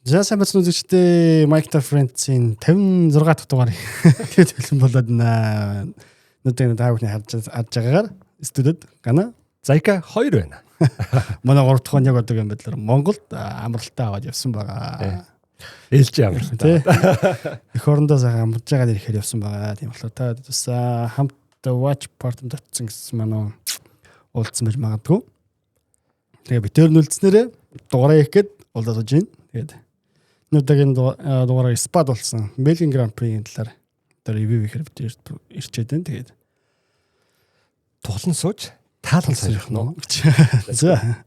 За сайн бацхан үзэгчдээ Mike the Friends-ийн 56 дахь дугаар гээд хэлсэн болоод нүдэн таавхны харж байгаагаар студид гана Зайка 2 байна. Манай 3 дахь нь яг одоо юм байдлаар Монголд амралтаа аваад явсан байгаа. Ээлж амралтаа. Эх орондоо сайхан амарж байгаа ирэхээр явсан байгаа. Тийм болохоор та бас хамт watch party дотсон гэсэн манай уулзсан байж магадгүй. Тэгээ би тэр нүлцнэрээ дугаараа их гээд уулзаж байна. Тэгээд нүдэгийн дугаараа спад болсон. Belgian Grand Prix-ийн талаар одоо ревю хийхээр бид ирчээд байна. Тэгээд тухлан сууж таалан суух нь. За.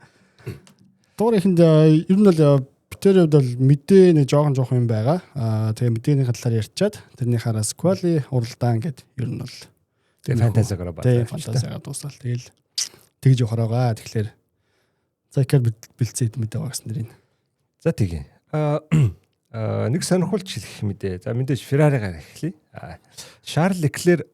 Дугаарынд ер нь бол битэр хувьд бол мэдээ нэг жоохон юм байгаа. Тэгээ мэдээнийхээ талаар ярьчаад тэрний хараас quali уралдаан гэдэг ер нь бол тэгээ фантазигаар байна. Тэгээ фантазигаар дуусаад тэгэл тэгж явах байгаа. Тэгэхээр Зайкаар бэлцээд мэдээ байгаа гэсэн нэрийн. За тэгээ. Нэг сонирхолч хэлэх мэдээ. За мэдээж Ferrari-гаар эхлэе. Charles Leclerc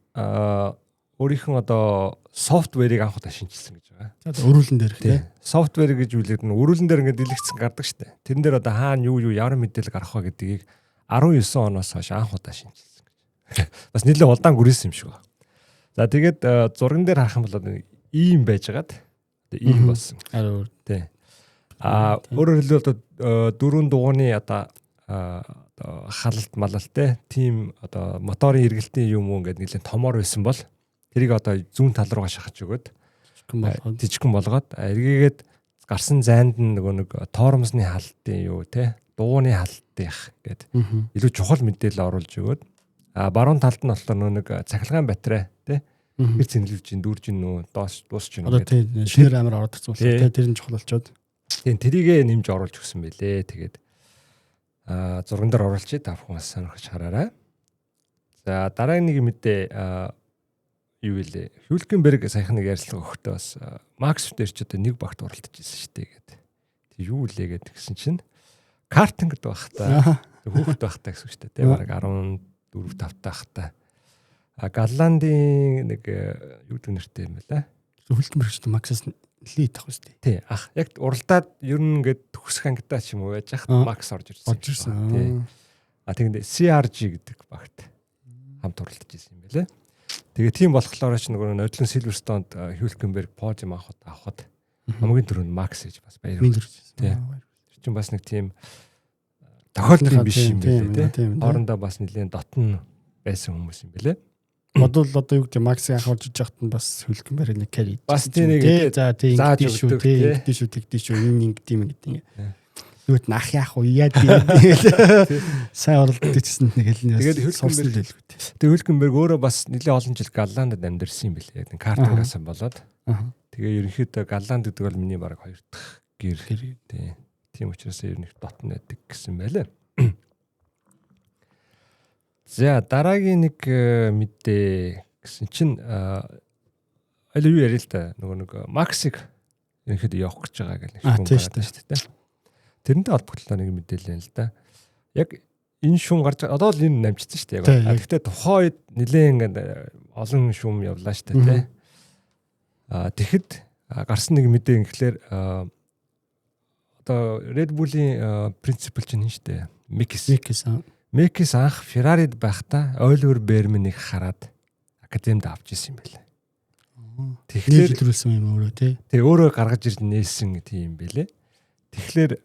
өөрийнх нь одоо софтверийг анх удаа шинжилсэн гэж байгаа. За өрүүлэн дээр тий. Софтвер гэж үйлээд нь өрүүлэн дээр ингээд дэлгэцэн гардаг штэ. Тэрэн дээр одоо хаана юу ямар мэдээлэл гарах вэ гэдгийг 19 оноос хойш анх удаа шинжилсэн гэж. Бас нэлээд удаан гүрээсэн юм шиг байна. За тэгээд зурган дээр харах юм бол ийм байжгаад ийм болсон. Тий. Өөрөөр хэлбэл дөрөв дугууны одоо халалт малалт тийм одоо моторын эргэлтийн юм уу ингээд нэлээд томор байсан бол тэрийг одоо зүүн тал руугаа шахаж өгөөд жижигхэн болгоод эргээгээд гарсан зайд нөгөө нэг тоормсны халтын юу дууны халтынх гээд илүү чухал мэдээлэл оруулж өгөөд баруун талд нь болохоор нөгөө нэг цахилгаан батарей хэр цэнгэлж дүүрж нөө дуусч байна гэдэг. Шинээр амар ороод ирсэн болохоор тэр нь чухал болчоод. Тийм тэрийгэ нэмж оруулж өгсөн байлээ. Тэгээд зурган дээр оруулчих та бүхэн бас сонирхож хараарай. За дараагийн нэг мэдээ юу вэ? Hülkenberg саяхан нэг ярилцлага өгөхдөө бас Max дээр ч одоо нэг багт оролцож ирсэн шүү дээ гэдэг. Тэг юу лээ гэдэг гисэн чинь картинг гэдэг байх та. Хүүхэд байх та гэсэн шүү дээ. Бараг 14 5 таах та. Галландын нэг юу гэдэг нэртэй юм байна. Hülkenberg ч Max-аас лид авах шүү дээ. Тий. Яг уралдаад ер нь ингээд төгсөх ангидаа ч юм уу яаж яхад Max орж ирсэн. Тий. Тэгэхдээ CRG гэдэг багт хамт уралдаж ирсэн юм байлээ. Тэгээ тийм болохоор ч нөгөө нодлон Silverstone-д Hülkenberg подиум авахд хамгийн түрүүнд Max гэж бас баярлуулж байна. Тий. Тэр чинь бас нэг тийм тохиолдол биш юм байлээ тий. Хоорондоо бас нэлийн дотн байсан хүмүүс юм байлээ. Модул одоо юу гэдэг Max-ыг анхаарч иж яхад нь бас Hülkenberg нэг carry. Бас тийм нэг за тийм шүү ингэдэм гэдэг. Нүгт нах яах уу яа тэгээд сайн оролдож ирсэн нэг хэлнэ. Тэгээд Hülkenberg өөрөө бас нэлээд олон жил Галландд амьдэрсэн юм билээ. Яг картингаас болоод. Тэгээ ерөнхийдөө Галланд гэдэг бол миний баг 2 дахь гэр. Тийм учраас ер нь дотн байдаг гэсэн байлаа. За дараагийн нэг мэдээ гэсэн чинь аль юу яриа л та нөгөө нэг Max-ыг ерөнхийдөө явах гэж байгаа гэх нэг юм байна шүү дээ. Тэрнтэй холбогдлоо нэг мэдээлэл юм л да. Яг энэ шүүм гарч одоо л энэ намжчихсан шүү дээ. Гэхдээ тухайн үед нэлээд олон шүүм явлаа шүү дээ. Тэгэхэд гарсан нэг мэдээ ингээр одоо Red Bull-ийн принципл чинь шүү дээ. Мекис анх Ferrari-д байхдаа Oliver Bearman-ыг хараад академид авч ирсэн юм байлаа. Тэгэхээр төлөвлөсөн юм өөрөө тий. Тэгээ өөрөө гаргаж ирж нээсэн тийм юм байлээ. Тэгэхээр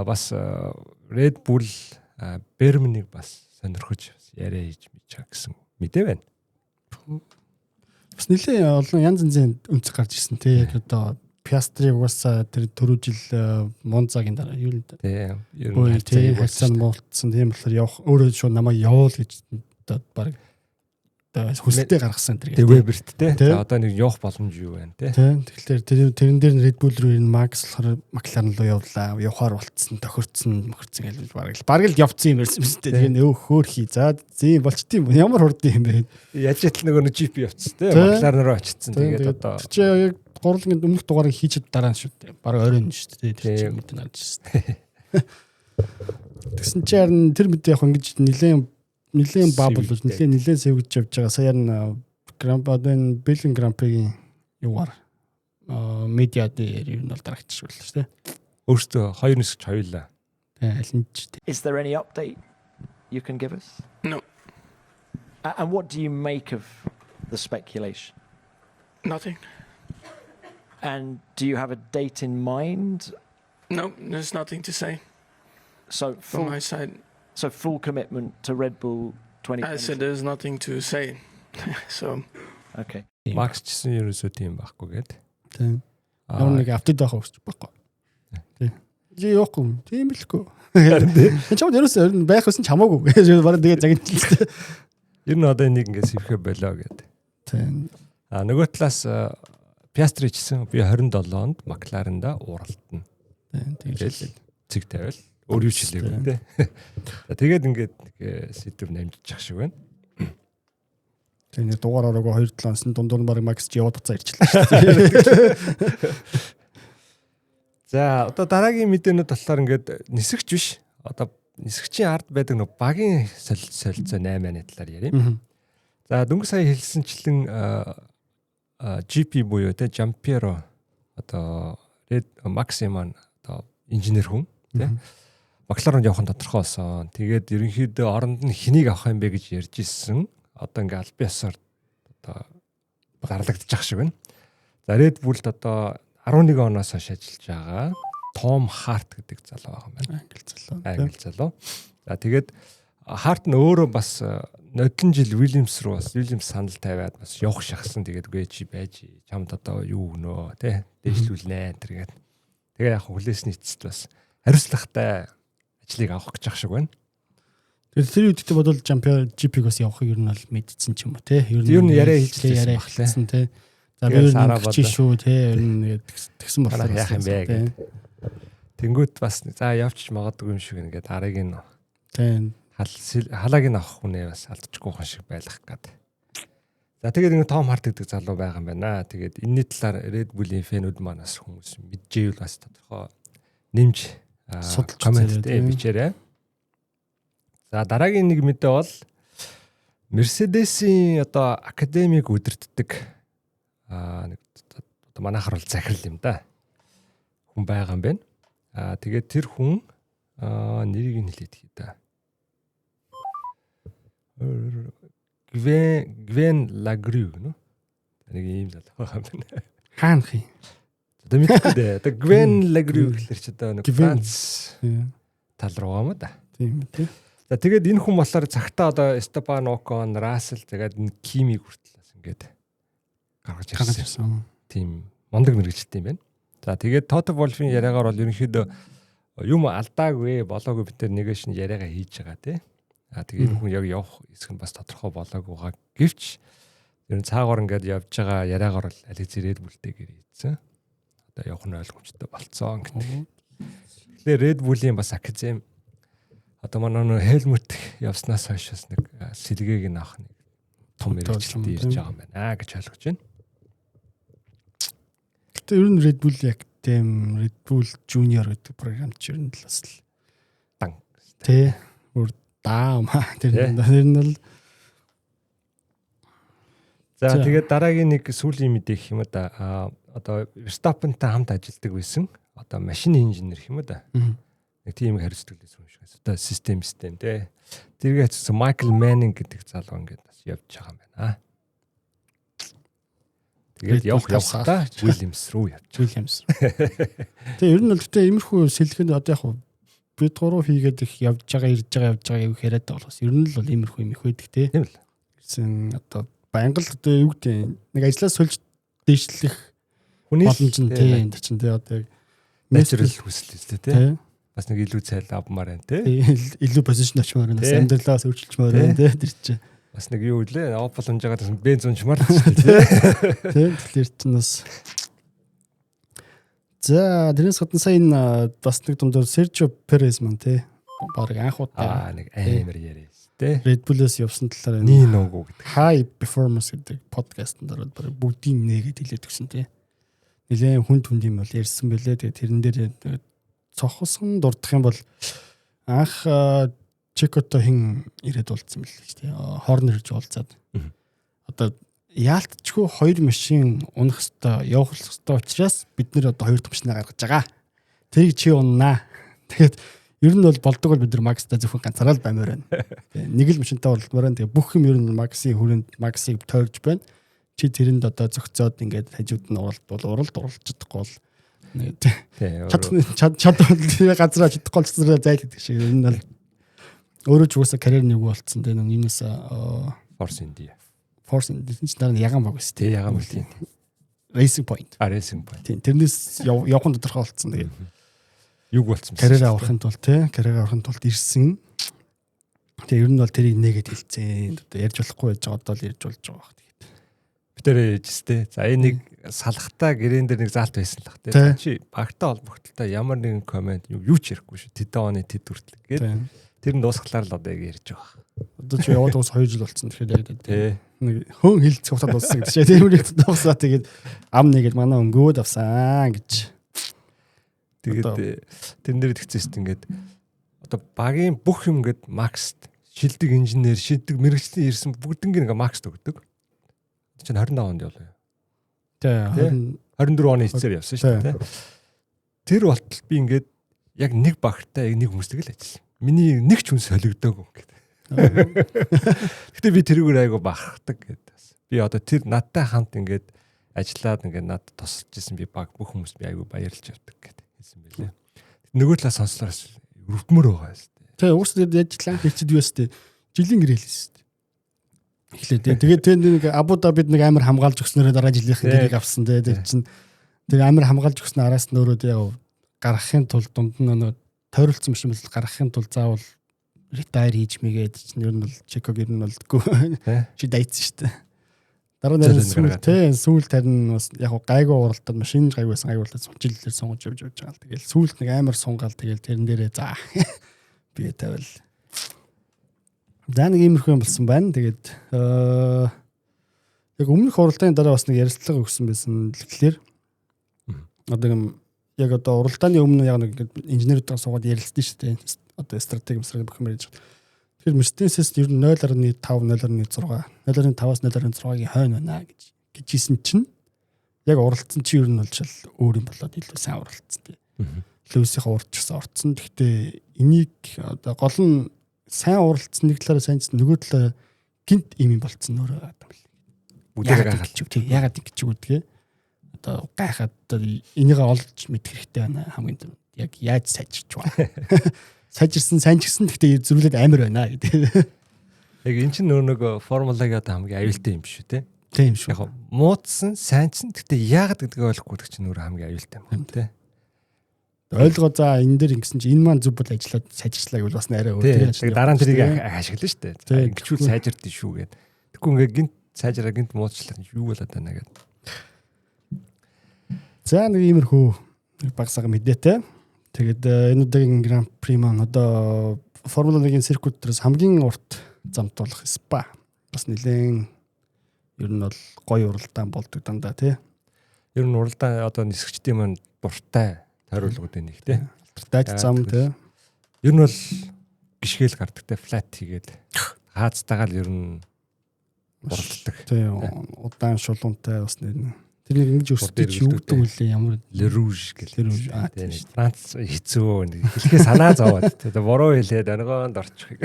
бас Red Bull Bearman-ыг бас сонирхож яриа хийж мэдчихэ гэсэн мэдээ байна. Бас нэлээд олон янз янзын өнцөг гарч ирсэн тий. Яг одоо Piastri угаасаа тэр түрүү жил Монзагийн дараа юу л дээ. Ер нь хайцсан муултсан тийм болохоор явах өөрөө шууд намайг явуул гэж одоо баг хүсэлтэд гаргасан тэр. Тэгээ Weber-т те. Одоо нэг явах боломж юу байна те. Тэгэхээр тэрэн дээр Red Bull руу энэ Max болохоор McLaren руу явлаа. Явахаар болцсон, тохирцсон гэж баг л явцсан юм байсан юм шүү дээ. Тэгээ хөөхий. За зин болчтой юм. Ямар хурдан юм бэ? Яаж ч нөгөө GP явцсан те. McLaren руу очсон. Тэгээд одоо чи яг гурлын өмнөх дугаарыг хийчихэд дараа нь шүү дээ. Бараг оройн шүү дээ. Тэр чинь мэдэн харж байна. Тэгсэн чинь тэр мэдээ яг ингэж нэлээд бабл болж нэлээд сэвгэж явж байгаа. Саяар нь Belgian Grand Prix-ийн юугаар медиа дээр юу нь бол дарагчшгүй л шүү дээ. Өөртөө хоёр нисгч хоёулаа. Алинч. Is there any update you can give us? No, And what do you make of the speculation? nothing. And do you have a date in mind? No, there's nothing to say So from my side. full commitment to Red Bull I 2020. said there's nothing to say. So Okay. Макс ч гэсэн ерөөсөө тийм байхгүй гээд. Тийм. Ямар нэг автод байх өгч байхгүй. Тийм. Яахгүй. Тийм билгүй. Энэ ч ерөөсөө байх байсан ч хамаагүй. Бараг тэгээ загинчихлээ. Ер нь одоо энийг ингээд сэвхэ болоо гээд. Тийм. Нөгөө талаас Piastri ч гэсэн би 27-нд Макларенда уралтна. Тийм. Тэгэл цэг тавил. Өөр юу ч хэлээгүй тий. За тэгээд ингээд нэг сэдв намжиж ах шиг байна. Тэгээ дугаар ороогүй 2-7 онсон дундуур нь баг Макс ч яваад буцаа ирчихлээ. За одоо дараагийн мэдээнүүд болохоор ингээд нисгч биш. Одоо нисгчийн ард байдаг нэг багийн солилцоо 8-ны талаар ярив. За дөнгөж сая хэлсэнчлэн GP буюу те Жампиеро одоо Максиман одоо инженер хүн те Макларанд явахын тодорхой болсон. Тэгээд ерөнхийдөө оронд нь хэнийг авах юм бэ гэж ярьж ирсэн. Одоо ингээ аль биесаар одоо гарлагдчих шиг байна. За Red Bull-д одоо 11 оноос хойш ажиллаж байгаа Том Харт гэдэг залуу байгаа юм байна. Англи залуу. За тэгээд Харт нь өөрөө бас нодлон жил Williams санал тавиад бас явах шахсан. Тэгээд үгүй чи байж чамд одоо юу өгнөө те дэвшлүүлнэ тэргээд. Тэгээ яг хүлээсний эцэст бас хариуцлагатай ажлыг авах гэж ах шиг байна. Тэгээд тэр үедээ бодвол Champion GP-г бас явахыг ер нь бол мэдсэн ч юм уу те. Ер нь яриа хийжсэн баглаа те. За би ер нь чи шүү те. Ер нь тэгсэн болохоор яах юм бэ гэдэг. Тэнгүүт бас за явчих магадгүй юм шиг ингээд арыг нь тийм халааг нь авах хүнээ бас алдчихгүй хон шиг байлгах гээд. За тэгээд ингэ Том Харт гэдэг залуу байгаа юм байна. Тэгээд энэний талаар Red Bull-ийн фэнүүд манаас хүмүүс мэджээвэл бас тодорхой нэмж коммент бичээрэй. За дараагийн нэг мэдээ бол Mercedes-ийн одоо академиг удирддаг нэг одоо манайхаар бол захирал юм да. Хүн байгаа юм байна. Тэгээд тэр хүн нэрийг нь хэлээд хий да. Gwen Lagrue нөө. Нэг ийм залуу байгаа юм байна. хаана хий. Одоо мэдгүй дээ. Одоо Gwen Lagrue гэхэлэр ч одоо нэг Франц тал руу юм да. Тийм тийм. За тэгээд энэ хүн болохоор цагтаа одоо Esteban Ocon, Russell тэгээд Kimi хүртэл бас ингээд гаргаж ирсэн. Тийм мондөг мэрэгчлээ юм байна. За тэгээд Toto Wolff-ийн яриагаар бол ерөнхийдөө юм алдаагүй болоогүй бид нар нэгэш нь яриагаа хийж байгаа тий. Тэгээд хүн яг явах хэсэг нь бас тодорхой болоогүйгаа гэвч ер нь цаагаар ингээд явж байгаа яриагаар бол аль хэзээ Red Bull-тэй ирсэн. Одоо явах нь ойлгомжтой болцсон гэдэг. Тэгэхээр Red Bull-ийн бас академи одоо манай нөө Helmut явснаас хойш бас нэг сэлгээг нь авах нэг том мэрэгчлэлд ирж байгаа юм байна гэж ойлгож байна. Гэтэ ер нь Red Bull яг тийм Red Bull Junior гэдэг програм ч ер нь л бас дан тий өөр даам тэр нь бол за тэгээд дараагийн нэг сүүлийн мэдээ гэх юм да одоо Verstappen-тай хамт ажилладаг байсан одоо машины инженер гэх юм да. Нэг тийм хариуцлагаас юм шиг. Одоо систем тий. Тэргээ хэвчээ Michael Manning гэдэг залуу ингээд бас явж байгаа юм байна. Тэгээд явахтаа Williams руу явж. Williams. Тэгээ ер нь бол гэтээ иймэрхүү сэлгэнд одоо яг бид гурав хийгээд их явж байгаа ирж байгаа юу яриад байгаа болохоос ер нь л бол иймэрхүү юм их байдаг тий. Тийм л. Гэсэн одоо баян л одоо юу гэдэг нэг ажлаас сольж дэвшлэх хүний боломж нь тий энэ чинь тий одоо natural хүсэл үстэй тий. тий. Бас нэг илүү цайл авмаар байна тий. Илүү позишн очмоор байна. Амьдралаас өөрчилчмээр байна тий. Тэр чинь бас нэг юу үлээ Opel унжаагаад бенз унжмаар тий. Тэгэхээр чинь бас за тэрнээс гадна сая энэ бас нэг дундор Sergio Perez маань тий. Бараг анх удаа нэг амар яриас тий. Red Bull-ээс явсан талаар Nii noogu гэдэг High Performance гэдэг подкастт ороод бараг бүгдийн нээгээд хэлээд өгсөн тий. Нилээн хүн түнд юм бол ярьсан бэлээ. Тэгээ тэрэн дээр цохсон дурдах юм бол анх Чекото хин ирээд уулзсан мэл гэж тий. Хорнер ирж уулзаад. Одоо яалтчгүй хоёр машин унах хэвээр явах хэвээр учраас бид нэр одоо хоёр дахь машинаа гаргаж байгаа. Тэрийг чи уннаа. Тэгээд Ер нь бол болдог бол бид нар Макстай зөвхөн ганцаараа л баймаар байна. Нэг л машинтай уралдмаар байна. Тэгээ бүх юм ер нь Максийн хүрээнд Максыг тойрж байна. Чи тэрэнд одоо зөгцөөд ингээд хажууд нь уралж чадахгүй бол чадвал газраа чадахгүй болчихсоо зайлдаг шиг. Ер нь бол өөрөө ч уусаа карьер нэг болцсон. Тэгээ нэгнээс Force India чинь дараа нь ягаан баг өс тээ. ягаан үл тийм. Racing Point. Racing Point. Тийм. Тэрнээс явахын тодорхой болцсон. Тэгээ Юг болцсон. карьер авахын тулд ирсэн. Тэгээ ер нь бол тэрийг нэгэд хэлцэн. Одоо ярьж болохгүй байж байгаа одоо л ярьж болж байгаа баг. Тэгээд бид нэр ээжтэй. За энэ нэг салхтаа гэрээн дээр нэг заалт байсан л бах тий. Чи багтаа холбогдолтой ямар нэгэн комент юу ч ярихгүй шүү. Тэд оны тэд хүртэл гээд тэр нь дуусглаар л одоо яг ярьж байгаа. Одоо чи яваад уус 2 жил болсон. Тэгэхээр яг тий. нэг хөн хилцэх утаа дууссан гэдэг чинь тэр үргэлж дуусаа. Тэгээд ам нэгэд манай өнгөөд авсан гэж. Тэгээд тэрэн дээр тэгчихсэн ингээд одоо багийн бүх юм гээд Макст шилдэг инженер, шилдэг мэрэгчлийн ирсэн бүгднийг ингээ Макст өгдөг. Чинь 25 онд явлаа. Тий. 24 оны эцээр явсан шүү дээ. Тэр болтол би ингээд яг нэг багтай нэг хүмүүстэй л ажилласан. Миний нэг ч хүн солигдоогүй ингээд. Гэтэ би тэрүүгээр айгу бахархдаг гэдэг. Би одоо тэр надтай хамт ингээд ажиллаад ингээд надад тусалж исэн би баг бүх хүмүүс би айгу баярлж явдаг гэдэг хэлсэн байлээ. Нөгөө талаас сонслоор өрөвдмөр байгаа шүү дээ. Тэгээ уусаа яжлаа хэлчихэд юу өстэй. Жилийн гэрэл шүү дээ. Тэгээд тэр нэг Абу Дабид нэг амар хамгаалж өгснөөрөө дараа жилийнх нь тэрийг авсан дээ. Тэр чинь тэгээ амар хамгаалж өгснө араас нь өөрөө яг гаргахын тулд дунд нь нөгөө тойролцсон юм шиг гаргахын тулд заавал retire хийж мэгээд чинь ер нь бол Чеког ер нь болдгоо. Чи дайцсан шүү дээ. Дараа нь сүүл тарин бас яг гайгүй уралдаад машин гайгүйсэн гайгуулаад сунжиллээр сунгаж явж байгаа л тэгэл сүүлд нэг амар сунгаал тэгэл тэрэн дээрээ за би тавил. За нэг иймэрхүү юм болсон байна. Тэгээд яг өмнөх уралдааны дараа бас нэг ярилцлага өгсөн байсан тэгэхээр одоо яг одоо уралдааны өмнө яг нэг инженерүүдтэй суугаад ярилцсан шүү дээ. Одоо стратеги бүх юм ярьж байгаа. Тэгэхээр Mercedes ер нь 0.5 0.6 0.5-аас 0.6-гийн хойно байна гэжсэн чинь яг уралдсан чи ер нь бол шал өөр юм болоод илүү сайн уралдсан тий. Лewis-ийн урдчсан орцсон. Гэхдээ энийг одоо гол нь сайн уралдсан нэг талаараа сайн ч нөгөө талаараа гинт юм болцсон өөрөө байгаа юм л. Бүгдээ гайхалж тий. Ягаад ингэж үгдгээ. Одоо гайхаад энийгээ олж мэдэх хэрэгтэй байна хамгийн түрүү. Яг яаж сайжирч байгаа. Сайжирсан сайн ч гэсэн гэхдээ зөрүүлээд амар байна гэдэг. Яг эн чинь нөгөө формулаги одоо хамгийн аюултай юм шүү те. Тийм шүү. Яг муудсан сайн ч гэхдээ яагаад гэдгийг ойлгохгүй гэдэг чинь өөрөө хамгийн аюултай юм те. Ойлгоо за энэ дэр ингэсэн чи энэ маань зүг бол ажиллаад сайжирчлаа гэвэл бас арай өөр. Тэгээ дараа нь тэрийг ашиглана шүү дээ. Ингэчүүл сайжирдээ шүү гэдэг. Тэгэхгүй ингээ гинт сайжраа гинт муудчлаа юу болоод байна гэдэг. За нэг иймэрхүү багсага мэдээтэй. Тэгээд энэ удаагийн Гран При маань одоо Формула 1-ийн циркут дээрс хамгийн урт замт болох Спа. Бас нэлээд ер нь бол гоё уралдаан болдог дандаа тий. Ер нь уралдаан одоо нисгчдийн маань дуртай тойруулгуудын нэг тий. Дайт зам тий. Ер нь бол гიშгээл гардаг тий, флат хийгээд хаацтайгаа л ер нь уралддаг. Тий, удаан шулуунтай бас нэг тэрнийг ингэж өсдөж юу гэдэг үлээ ямар Леруж гэх. Франц хэцүү хэлхээ санаа зовоод тэгээ буруу хэлээд оргоонд орчихыг.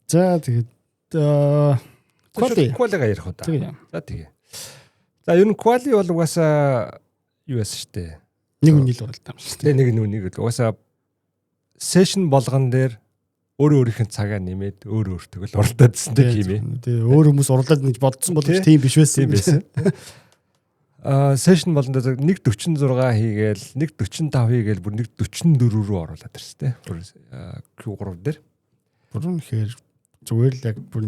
За тэгээд квалига ярих удаа. За тэгээ. За ер нь квали бол угаасаа юу яасан штэ. Нэг үнийг л уралдаан шүү дээ. Тэгээ нэг угаасаа сешн болгон дээр өөр өөрийнх нь цагаа нэмээд өөр өөртөө л уралдаадсан тийм ээ. Тэгээ өөр хүмүүс уралдаад гэж бодсон боловч тийм биш байсан. Сешн болондоо 1.46 хийгээл 1.45 хийгээл бүр 1.44 рүү оруулаад ирсэн тийм. Q3 дээр. Бүр үнэхээр зүгээр л яг бүр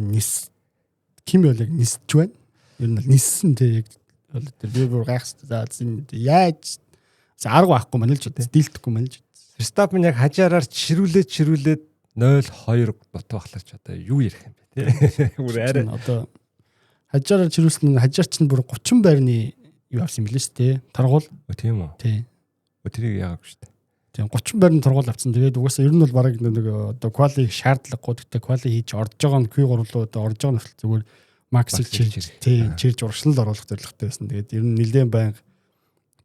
ким бол яг нисэж байна. Ер нь ниссэн тийм яг би бүр гайхсан. Яаж арга байхгүй мань л ч дийлдэхгүй мань л. Verstappen яг хажаараар чирүүлээд 0-2 бот бахлаач одоо юу ярих юм бэ тий. Бүр арай одоо хажаараар чирүүлсэн хажаар чинь бүр 30 байрны юу авсан юм билээ шүү дээ. Таргуул. Тийм үү? Тий. Тэрийг яагагүй шүү дээ. Тийм 30 байрны таргуул авсан. Тэгээд угаасаа ер нь бол баг нэг одоо квали шаардлагагүй гэхдээ квали хийж орж байгаа нь Q3 руу одоо орж байгаа нь зүгээр максыг чирж урагшлал оруулах зорилготой байсан. Тэгээд ер нь нэлээд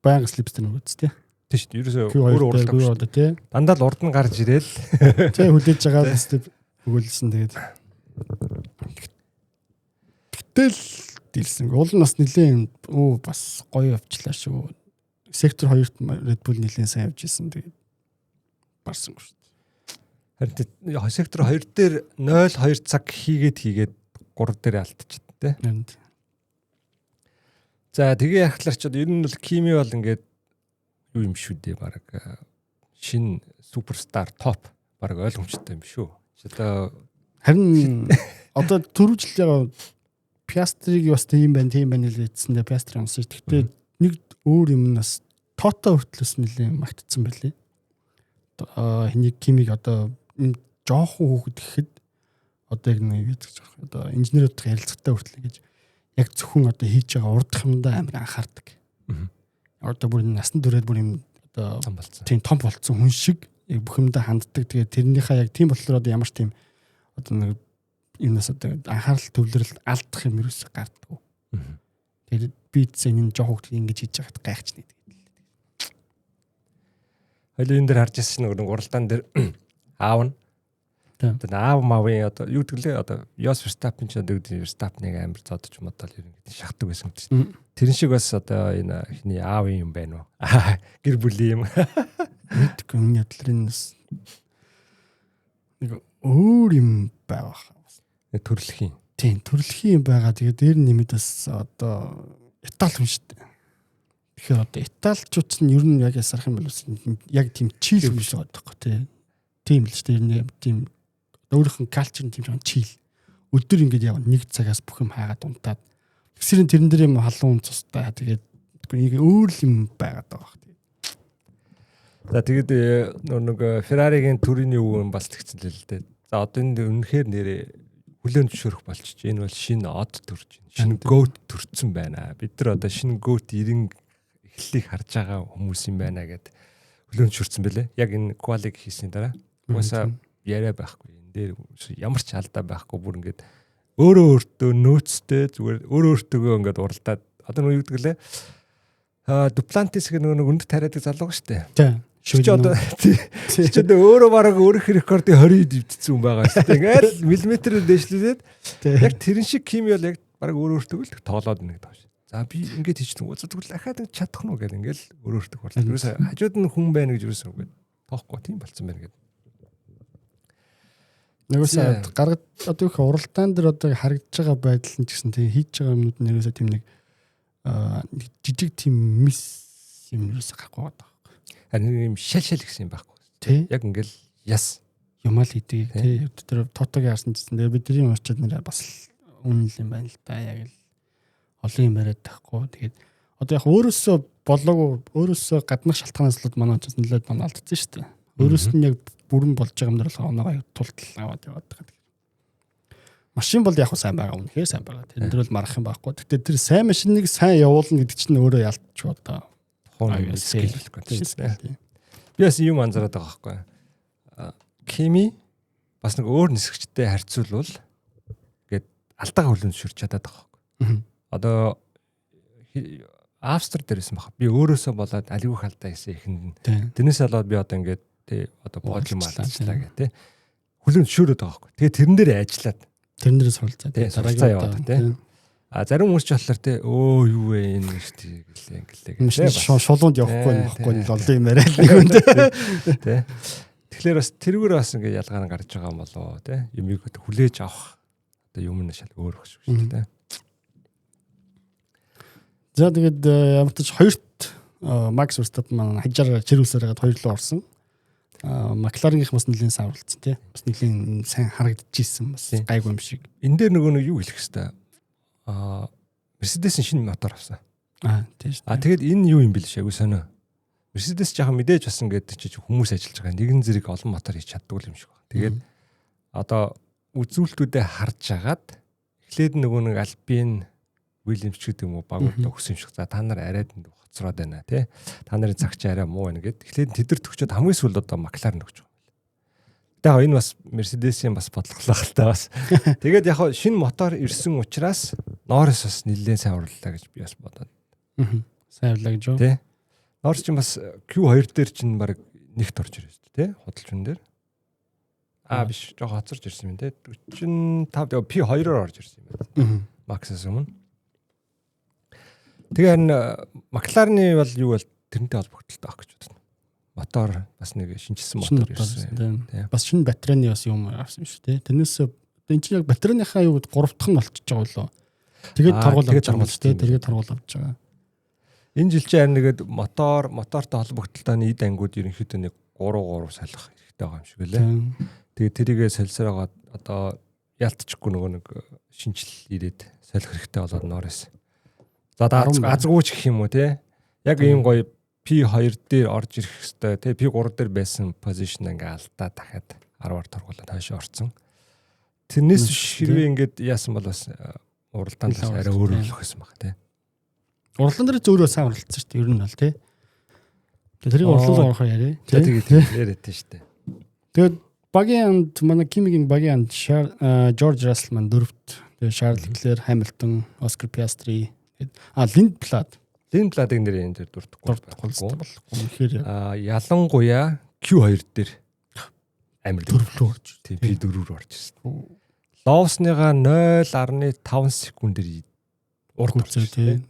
байнга слипстер өгөөц тий. Тийм шүү дээ. Ерөөсөө Q2 өөрөө уралдаггүй. тий. Дандаа л урд нь гарч ирээл. Тий хүлээж байгаа степ өгүүлсэн тэгээд. Гэтэл дийлсэн. Уул нь бас нэлийн бас гоё явчлаа шүү. Сектор 2-т Red Bull нэлийн сайн явж исэн тэгээд барсангүй шүү. Харин сектор 2 дээр 0-2 цаг хийгээд 3 дээр алдчихтэй. За тэгээ яхахлаар ч ер нь бол Кими бол ингээд юу юм шүү дээ баг шинэ суперстар топ баг ойлгомжтой юм шүү. Одоо харин одоо түрүүжлээ Piastri-г бас тийм байна хэлээдсэндээ Piastri онсон. Гэхдээ нэг өөр юм нас Toto хүртлээс нэлээ магтцсан байлээ. Хэнийг Кимиг одоо жоохон хүүхэд гэхэд одоо яг нэг гэж одоо инженеруудтай ярилцлагатай хүртэл гэж яг зөвхөн одоо хийж байгаа урдах юмдаа амар анхаардаг. Одоо бүр насны төрөөд бүр юм одоо тийм том болцсон хүн шиг яг бүх юмдаа ханддаг. Тэгээд тэрнийхээ яг тийм болохоор одоо ямар ч тийм одоо нэг юмнаас одоо анхаарал төвлөрөл алдах юм ерөөсөй гардаггүй. Тэгээд би зэн жоох хөлт ингэж хийж байгаад гайхчихна гэдэг. хоёул энэ дээр харж ирсэн нэг уралдаан дээр аав нь тэгээд аав мавын одоо юу гэвэл одоо Jos Verstappen ч одоо Verstappen-ыг амар зодож модал ер нь шахдаг байсан гэж. Тэрэн шиг бас одоо энэ ихний аавын юм байна уу? Гэр бүлийн юм. Мэдгүй энэ ядларын нэг өөр юм байгаа. Төрөлхийн. Тийм төрөлхийн юм байгаа. Тэгээд дээр нэмээд бас одоо Итали хүн шүү дээ. Тэгэхээр одоо Италичууд нь ер нь яг ясарах юм бол яг тийм чил юм шиг байдаг байхгүй тийм л шүү дээ. Тийм өөрийнх нь калчер нь тийм жоохон чил. Өдөр ингээд яг нэг цагаас бүх юм хаагаад унтаад тэгсэрийн тэрэн дээр юм халуун цустай тэгээд нэг өөр юм байгаад байгаа хэрэг. За тэгээд нэг Ferrari-гийн төрийн юу бас тэгсэн л дээ. За одоо энэ үнэхээр нэрээ хүлээн зөвшөөрөх болчих. Энэ бол шинэ од төрж байна. Шинэ goat төрцөн байна. Бид нар одоо шинэ goat 90 эхлэлийг харж байгаа хүмүүс юм байна гэд хүлээн зөвшөөрсөн бэлээ. Яг энэ quali-г хийсний дараа уусаа яриа байхгүй. Энэ дээр ямар ч алдаа байхгүй. Бүр ингээд өөртөө нөөцтэй зүгээр өөртөө ингээд уралдаад одоо юу гэдэг лээ. Duplantis гэх нэг өндөр тариадаг залуу шүү дээ. Тийм. Чи одоо өөрөө бараг өөрөх рекордыг 20-д дэвтсэн юм байгаа шүү дээ. Ингээл миллиметрээр дэвшлээд яг тэрэн шиг Кими бол яг бараг өөртөө л тоолоод нэг доош. За би ингээд хийчихсэн. Тэгвэл дахиад чадах нь уу гэл ингээл өөртөө хурлаа. Юусе хажууд нь хүн байна гэж юусе үгээд тоохгүй тийм болцсон байна гэдэг. Нэгөөсөө гаргад одоо их уралдаан дээр одоо харагдж байгаа байдал нь ч гэсэн тийм хийж байгаа юмнууд нь нэгөөсөө тийм нэг жижиг тийм мис юм юусе гарахгүй байгаа. Харин юм шал гэсэн юм байхгүй. Тий. Яг ингээл яс юмал хийдэг. Тий. Тэр Тотогийн харсан гэсэн. Тэгээ бидний уучид нэр бас үнэн юм байна л да. Яг л олон юм яриад тахгүй. Тэгээд одоо яг өөрөөсөө болоогүй өөрөөсөө гаднах шалтгаанаас л манай ч нэлээд манай алдсан шүү дээ. Өөрөөс нь яг бүрэн болж байгаа юм дэр болохоор оноогоо тултал аваад яваад байгаа. Машин бол яг сайн байгаа. Үнэхээр сайн байгаа. Тэр дээр бол марах юм байхгүй. Гэхдээ тэр сайн машиныг сайн явуулна гэдэг чинь өөрөө ялтч одоо би бас юм анзаараад байгаа байхгүй. Кими бас нэг өөр нисгчтэй харьцуулбал гээд алдаага хүлэн зөвшөөрч чадаад байгаа байхгүй. Одоо Австри дээрсэн баг. Би өөрөөсөө болоод алгүй халдаа хийсэн ихэнд. Тэрнээс болоод би одоо ингээд тий одоо бодлом алдчихлаа гэх тий. Хүлэн зөвшөөрөд байгаа байхгүй. Тэгээ тэрэн дээр ажиллаад тэрэн дээр суралцаад дараагийн яваад тий. А зарим хүмүүс ч болохоор те юу вэ энэ гэлээ шулуунд явахгүй олон юм яриад нэг үнд те. Тэгэхээр бас тэрүүгээр бас ингээ ялгаар гарч байгаа юм болоо те. Юмыг хүлээж авах одоо юм нь шал өөр багш шүү дээ те. За тэгээд ямар ч хоёрт Max Verstappen маань хажаар чирүүлсээр хагаад хоёр руу орсон. Макларенгийн бас нэлийн сайн уралцсан те. Бас нэлийн сайн харагдчихсэн бас гайгүй юм шиг. Энэ дээр нөгөө юу хэлэх хэвээр Mercedes-ийн шинэ мотор авсан. Тийм шүү. Тэгээд энэ юу юм бэл шээгүй сонио. Mercedes жоохон мэдээж бас ингээд чи хүмүүс ажиллаж байгаа. Нэгэн зэрэг олон мотор хийж чаддаг юм шиг байна. Тэгээд одоо үзүүлэлтүүдэд харж агаад эхлээд нөгөө нэг Alpine Williams ч гэдэг юм уу багуудаа өгсөн юм шиг. За та нар арайд хоцроод байна тий. Та нарын цагч арай муу байна гэд. Эхлээд тэдэр төгчөөд хамгийн сүүлд одоо McLaren өгч байгаа. Тэгээ энэ бас Mercedes-ийн бас бодлоготой хальтаа бас. Тэгээд яг шинэ мотор ирсэн учраас Norris бас нэлээд сайн урлаа гэж би бас бодоод. Сайн урлаа гэж юу? Тий. Лорс чинь бас Q2 дээр чинь баг нэгт орж ирсэн шүү дээ. Худалчун дээр. Биш жоо хоцорж ирсэн юм те. 45 P2-оор орж ирсэн юм байна. Максас өмнө. Тэгээ харин Макларны бол юу бол тэрнтэй холбогдолтой авах гэж бодсон. Мотор бас нэг шинжилсэн мотор ирсэн. Бас шинэ батарейны бас юм авсан шүү дээ. Тэрнээс энэ чинь яг батарейныхаа юу 3 дахь нь болчихж байгаа болоо. Тэгээд торгуул авч байгаа шүү дээ. Тэгээд торгуул авч байгаа. Энэ жил чинь харин нэгэд мотортой холбогдолтой эд ангууд ерөнхийдөө нэг 3 салах хэрэгтэй байгаа юм шиг лээ. Тэгээд тэрийгээ солисороо одоо ялтчихгүй нөгөө нэг шинжил ирээд солих хэрэгтэй болоод Норрис. За азгууч гэх юм уу те. Яг ийм гоё P2 дээр орж ирэх хэвээр те P3 дээр байсан позишн ингээ алдаа дахиад 10-аар торгуулаад хойшоо орцсон. Тэрнээс хэрвээ ингээд яасан бол бас уралдаан л арай өөр болох байсан баг те. Уралдаан дээр зөөрөө сайн уралдсан шүү дээ. Ер нь бол те. Тэрийг урлал орохоо яриа. Тэгээд яриад шүү дээ. Тэгээд багийн манай Кимигийн багийн Жорж Рассел маань 4-т. Тэгээд Шарл Леклер, Хамилтон, Оскар Пиастри, Линдблад нэр энэ дээр дуртахгүй болохоор ялангуяа Q2 дээр амир дөрвлөө орж. Тийм P4-өр орж ирсэн. Ловсныгаа 0.5 секундээр урд орж ирсэн.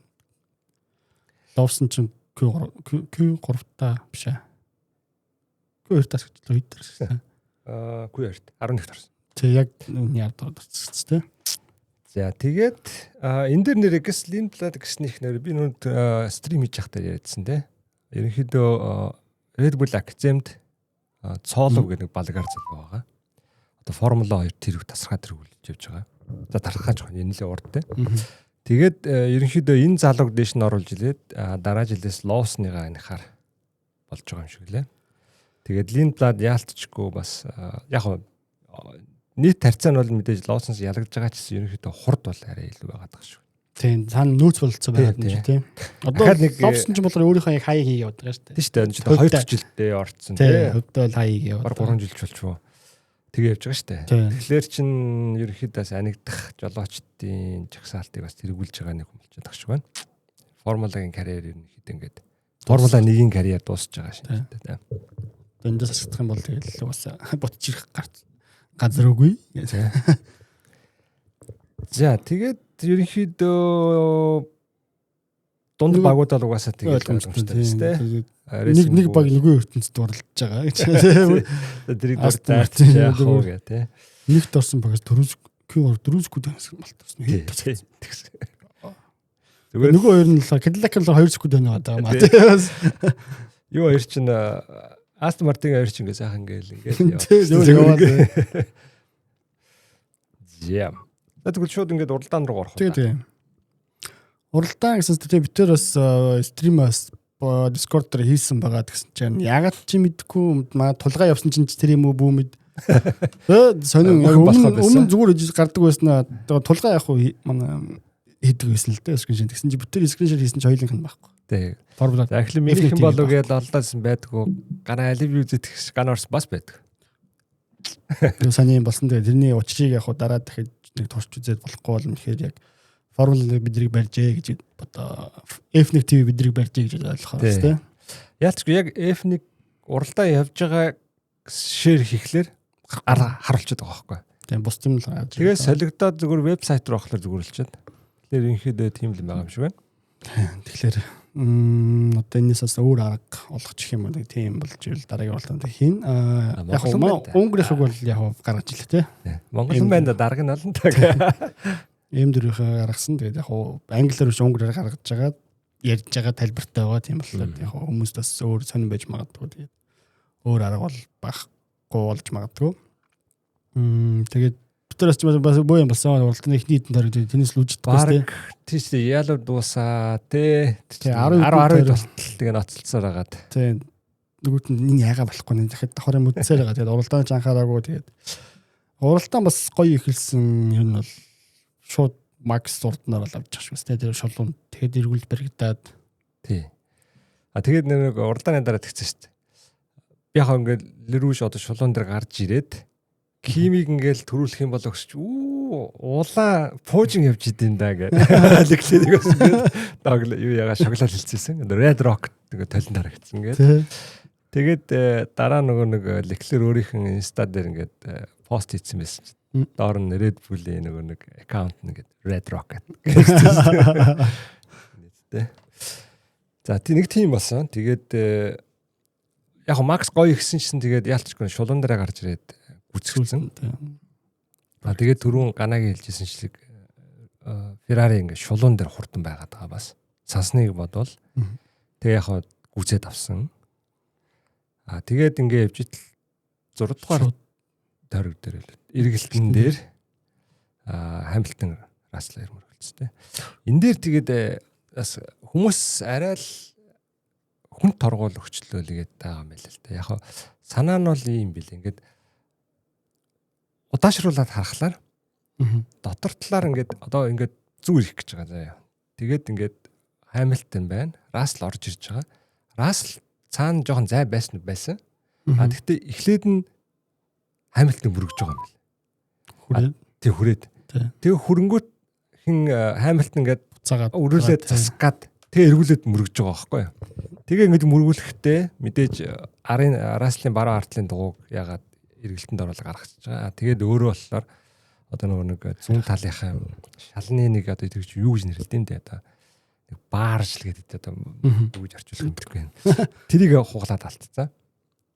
Ловсон чинь Q3-та биш аа. Q2-таас гэж л үйдэрсэн. Q2 11-т орсон. Тэг яг үүний ард орсон тийм. За тэгээд энэ дэр нэр гэс Lindblad гэснийх нэр би нүд стрим хийж явахдаа яриадсан те. Ерөнхийдөө Red Bull Academy-д Цоолов гэдэг балгаар залуу байгаа. Одоо Формула 2 тэрэг тасархаа тэргүүлж явж байгаа. За тархаа жоохон нэлээд урд те. Тэгээд ерөнхийдөө энэ залууг дэш нь оруулж илээд дараа жилээс Lawson-ныгаа анихаар болж байгаа юм шиг лээ. Тэгээд Lindblad яалтчгүй бас яг нийт тарцаа нь бол мэдээж Lawson-с ялгаж байгаа ч гэсэн ерөнхийдөө хурд бол арай илүү байгаа даа шүү. Тийм цаана нөөц болцоо байгаад юм тийм. Одоо Lawson ч болохоор өөрийнхөө яг хаяг хийгээд яваад байгаа шүү дээ. Тийм шүү дээ. 2 жилдээ орцсон тийм. Хөвдөө л хаяг яваад. Баг 3 жил болчихвоо. Тэгээ явж байгаа шүү дээ. Тэгэхээр чин ерөнхийдөө анигдах жолоочдын жагсаалтыг бас тэргүүлж байгаа нэг хүн болчиход байгаа шүү байна. Формулагийн карьер ерөнхийдөө ингээд Формула 1-ийн карьер дуусч байгаа шүү дээ. Эндээс асах юм бол тэгэл бас ботч ирэх газар үгүй. За тэгээд ерөнхийдөө дунд багуудаа угаасаа тэгээд ойлгомжтой тийм. Нэг баг нөгөө ертөнцид уралдаж байгаа гэж. Тэрийг дуртай яах вэ тий. Нэгт орсон багаас 4 секунд байсан болтсон. Зүгээр нөгөө хоёр нь Cadillac л 2 секунд байна одоо маа тий. Юу хоёр чинь Aston Martin хоёр чинь ингээ сайхан ингээл яваад. Яа. Тэгвэл шууд ингээд уралдаан руу орох. Тийм. Уралдаан гэсэн чинь битээр бас стримээс Discord дээр хийсэн байгаа гэсэн чинь ягаад чи мэдгүй маа тулгаа явсан чинь тэр юм уу бүү мэд. Сонин өмнө зүгээр гардаг байснаа тулгаа явах уу манай хийдэг байсан л дээ скриншот гэсэн чи битээр скриншот хийсэн чи хоёулынх нь байхгүй. Тийм. Ахли минийхэн болов гэж олдоолсан байдгүй. Гана алив юу зэтгс гана орс бас байдаг. Тэр саний болсон тэгээ тэрний учрыг яг дараа дахиж нэг турш үзээд болохгүй бол тэгэхээр яг Формула 1 бидрийг барьжээ гэж одоо F1 TV бидрийг барьжээ гэж ойлгохоор тийм. Яалтчгүй яг F1 уралдаа явж байгаа шеэр хийхлээр харуулчихад байгаа байхгүй. Тийм бус юм л гараад. Тэгээ солигдоод зүгээр вебсайт руу авахлаар зүгөрлчихэд. Тэгэхээр ерөнхийдөө тийм л байгаа юм шиг байна. Тэгэхээр одоо энэс бас өөр арга олгочих юм уу тийм болж ирэл дараагийн уралдаанд хийн. Яг Унгарихыг бол яг гаргаж илээ тий. Монгол хүн байна да дараг нь олон таг. M4-ийнхээ гаргасан. Тэгээд яг англиар биш унгараар гаргаж байгаа ярьж байгаа тайлбартай байгаа тийм болохоор яг хүмүүс бас өөр сонирн байж магадгүй. Тэгээд өөр арга бол багхгүй болж магадгүй. Тэгээд битэрс ч бас боо юм болсон уралдааны эхний хэдэн тариг теннис л үжиддэг тийм. Тийш яалуу дуусаа тий. 10 болтол тэгээ ноцолцоор хагаад. Тийм. Нөгөөт нь энэ яага болохгүй нэ дахиад давхар юм үдсээр байгаа. Тэгээд уралдаан ч анхаараагүй тэгээд уралдаан бас гоё ихэлсэн юм бол шууд макс урднаар л авч байгаа шүү дээ. Тэр шулуун тэгээд эргүүл баригдаад. Тий. Тэгээд нэг уралдааны дараа тэгсэн шүү дээ. Би яг ингээд лэрүүш одоо шулуун дээр гарч ирээд Кимиг ингээл төрүүлэх юм бол өгсч уулаа пуужин явж идэв да гэдэг. Леклерийг бас ингээд дог юу яга шоколад хэлчихсэн. Red Rock тэгээ толон дарагдсан гэдэг. Тэгээд дараа нэг леклер өөрийнх нь инста дээр ингээд пост хийсэн байсан. Доор нь Red Bull-ийн нэг аккаунт нэгэд Red Rock гэдэг. За нэг тийм болсон. Тэгээд яг Макс гоё ихсэн чинь тэгээд яалтчгүй шулуун дээр гарч ирээд гүцгэлсэн. Тэгээд түрүүн ганагийн хэлжсэн шиг Феррари ингээд шулуун дээр хурдан байгаад байгаа бас. Сансныг бодвол тэгээ яг гүцээд авсан. Тэгээд ингээд явж итл 6 дугаар тойрог дээр эргэлтэн дээр Хамилтон Раслер мөргөлцтэй. Энэ дээр тэгээд бас хүмүүс арай л хүн торгуул өгчлөөлгээд байгаа юм байна л да. Яг санаа нь бол ийм бил. Ингээд удаашруулад харахаар дотор талаар ингээд одоо ингээд зүү ирэх гэж байгаа заяа. Тэгээд ингээд Хамилтон байна. Рассел орж ирж байгаа. Рассел цаана жоохон зай байсан. Гэхдээ эхлээд нь Хамилтон бүргэж байгаа юм байна. Тэг хүрээд. Тэгээ хөрөнгөт хин Хамилтон ингээд буцаагаад өрөөлээд засах гад тэгээ эргүүлээд мөргөж байгаа байхгүй юу. Тэгээ ингээд мөргүүлэхдээ мэдээж арын Раслийн баруун артлын дугуйг ягаад эргэлтэнд оруулаад гаргачихж байгаа. Тэгээд өөрөө болохоор одоо нэг зүүн талынхаа шалны нэг одоо тэгж юу гэж нэрлэдэг юм те одоо нэг баарж л гэдэг одоо юу гэж орчуулах юм бэ. Тэрийг хуглаад алдцсан.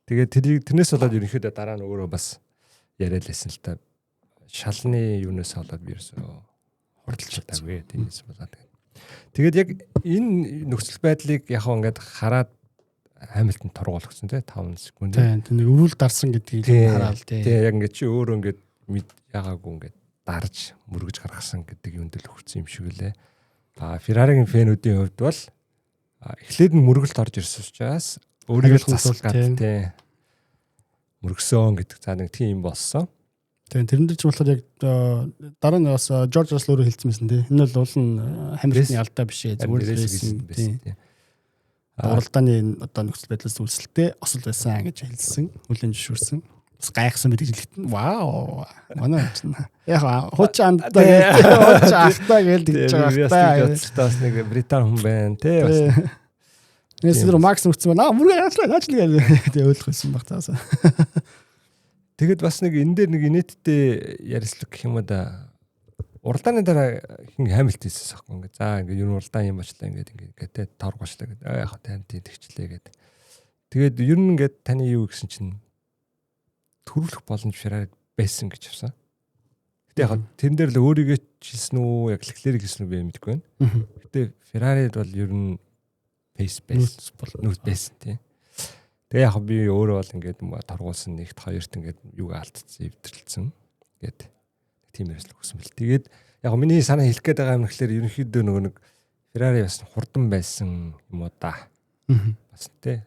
Тэгээд тэрнээс болоод ерөнхийдөө дараа нь өөрөө бас яриад лсэн л та шалны юунаас болоод вирусоо хурдлж чадаагүй тиймээс болоод. Тэгээд яг энэ нөхцөл байдлыг яг ингээд хараад Хамилтон тургуулсан те 5 секунд. Тийм нэг өвөл дарсан гэдгийг хараад те. Тийм яг ингээд чи өөрөө ингээд ягаагүй ингээд дарж мөргөж гаргасан гэдэг юм дээр өгсөн юм шиг үлээ. Ферраригийн фэнүүдийн хувьд бол эхлээд нь мөргөлт орж ирсэн учраас өөрийгөө засгад те мөргсөн гэдэг цаа нэг тийм болсон. Тийм тэрэн дээр ч болохоор яг дараа нь бас Жорж Рассел өөрөө хэлсэн байсан тийм. Энэ бол Хамилтны алдаа биш ээ. Зүгээр л байсан. Уралдааны одоо нөхцөл байдлаас үлсэлтэй осол байсан гэж хэлсэн. Хүлэн зөвшөөрсөн. Бас гайхсан мэт хэлэхэд вау. Манай яг хууч андаа хууч ахтаа гэлдэж байгаа. Бас нэг британ хүн байна те бас. Нэсэр Макс нүцсэн байна. Мөргөө яачлаа тэгээ ойлгохсон баг таасаа. Тэгэд бас нэг энэ дээр нэг инээдтэй ярилцлага гэх юм да. Уралдааны дараа хин Хамилт хийсэн байхгүй ингээд. За ингээд ер нь уралдаан юм болчлаа ингээд те торгоочлаа гэдэг. Яг тань тэгчлээ гэдэг. Тэгээд ер нь ингээд таны юу гэсэн чинь төрүүлэх боломж Феррари байсан гэж авсан. Гэтэ яг тэрэн дээр л өөрийгөө хэлсэн үү, яг Леклерийг хэлсэн үү би мэдэхгүй байна. Гэтэ Феррарид бол ер нь пейс байсан тийм. Тэгээ яг би өөрөө бол ингээд торгуулсан нэгт хоёрт ингээд юуг алдсан, эвдэрэлсэн гэдэг тийм хэрэгсэл өгсөн бэл. Тэгээд яг миний санаа хэлэх гээд байгаа юм гэхэлэр ерөнхийдөө нөгөө нэг Феррари бас хурдан байсан юм уу да. Бас тий.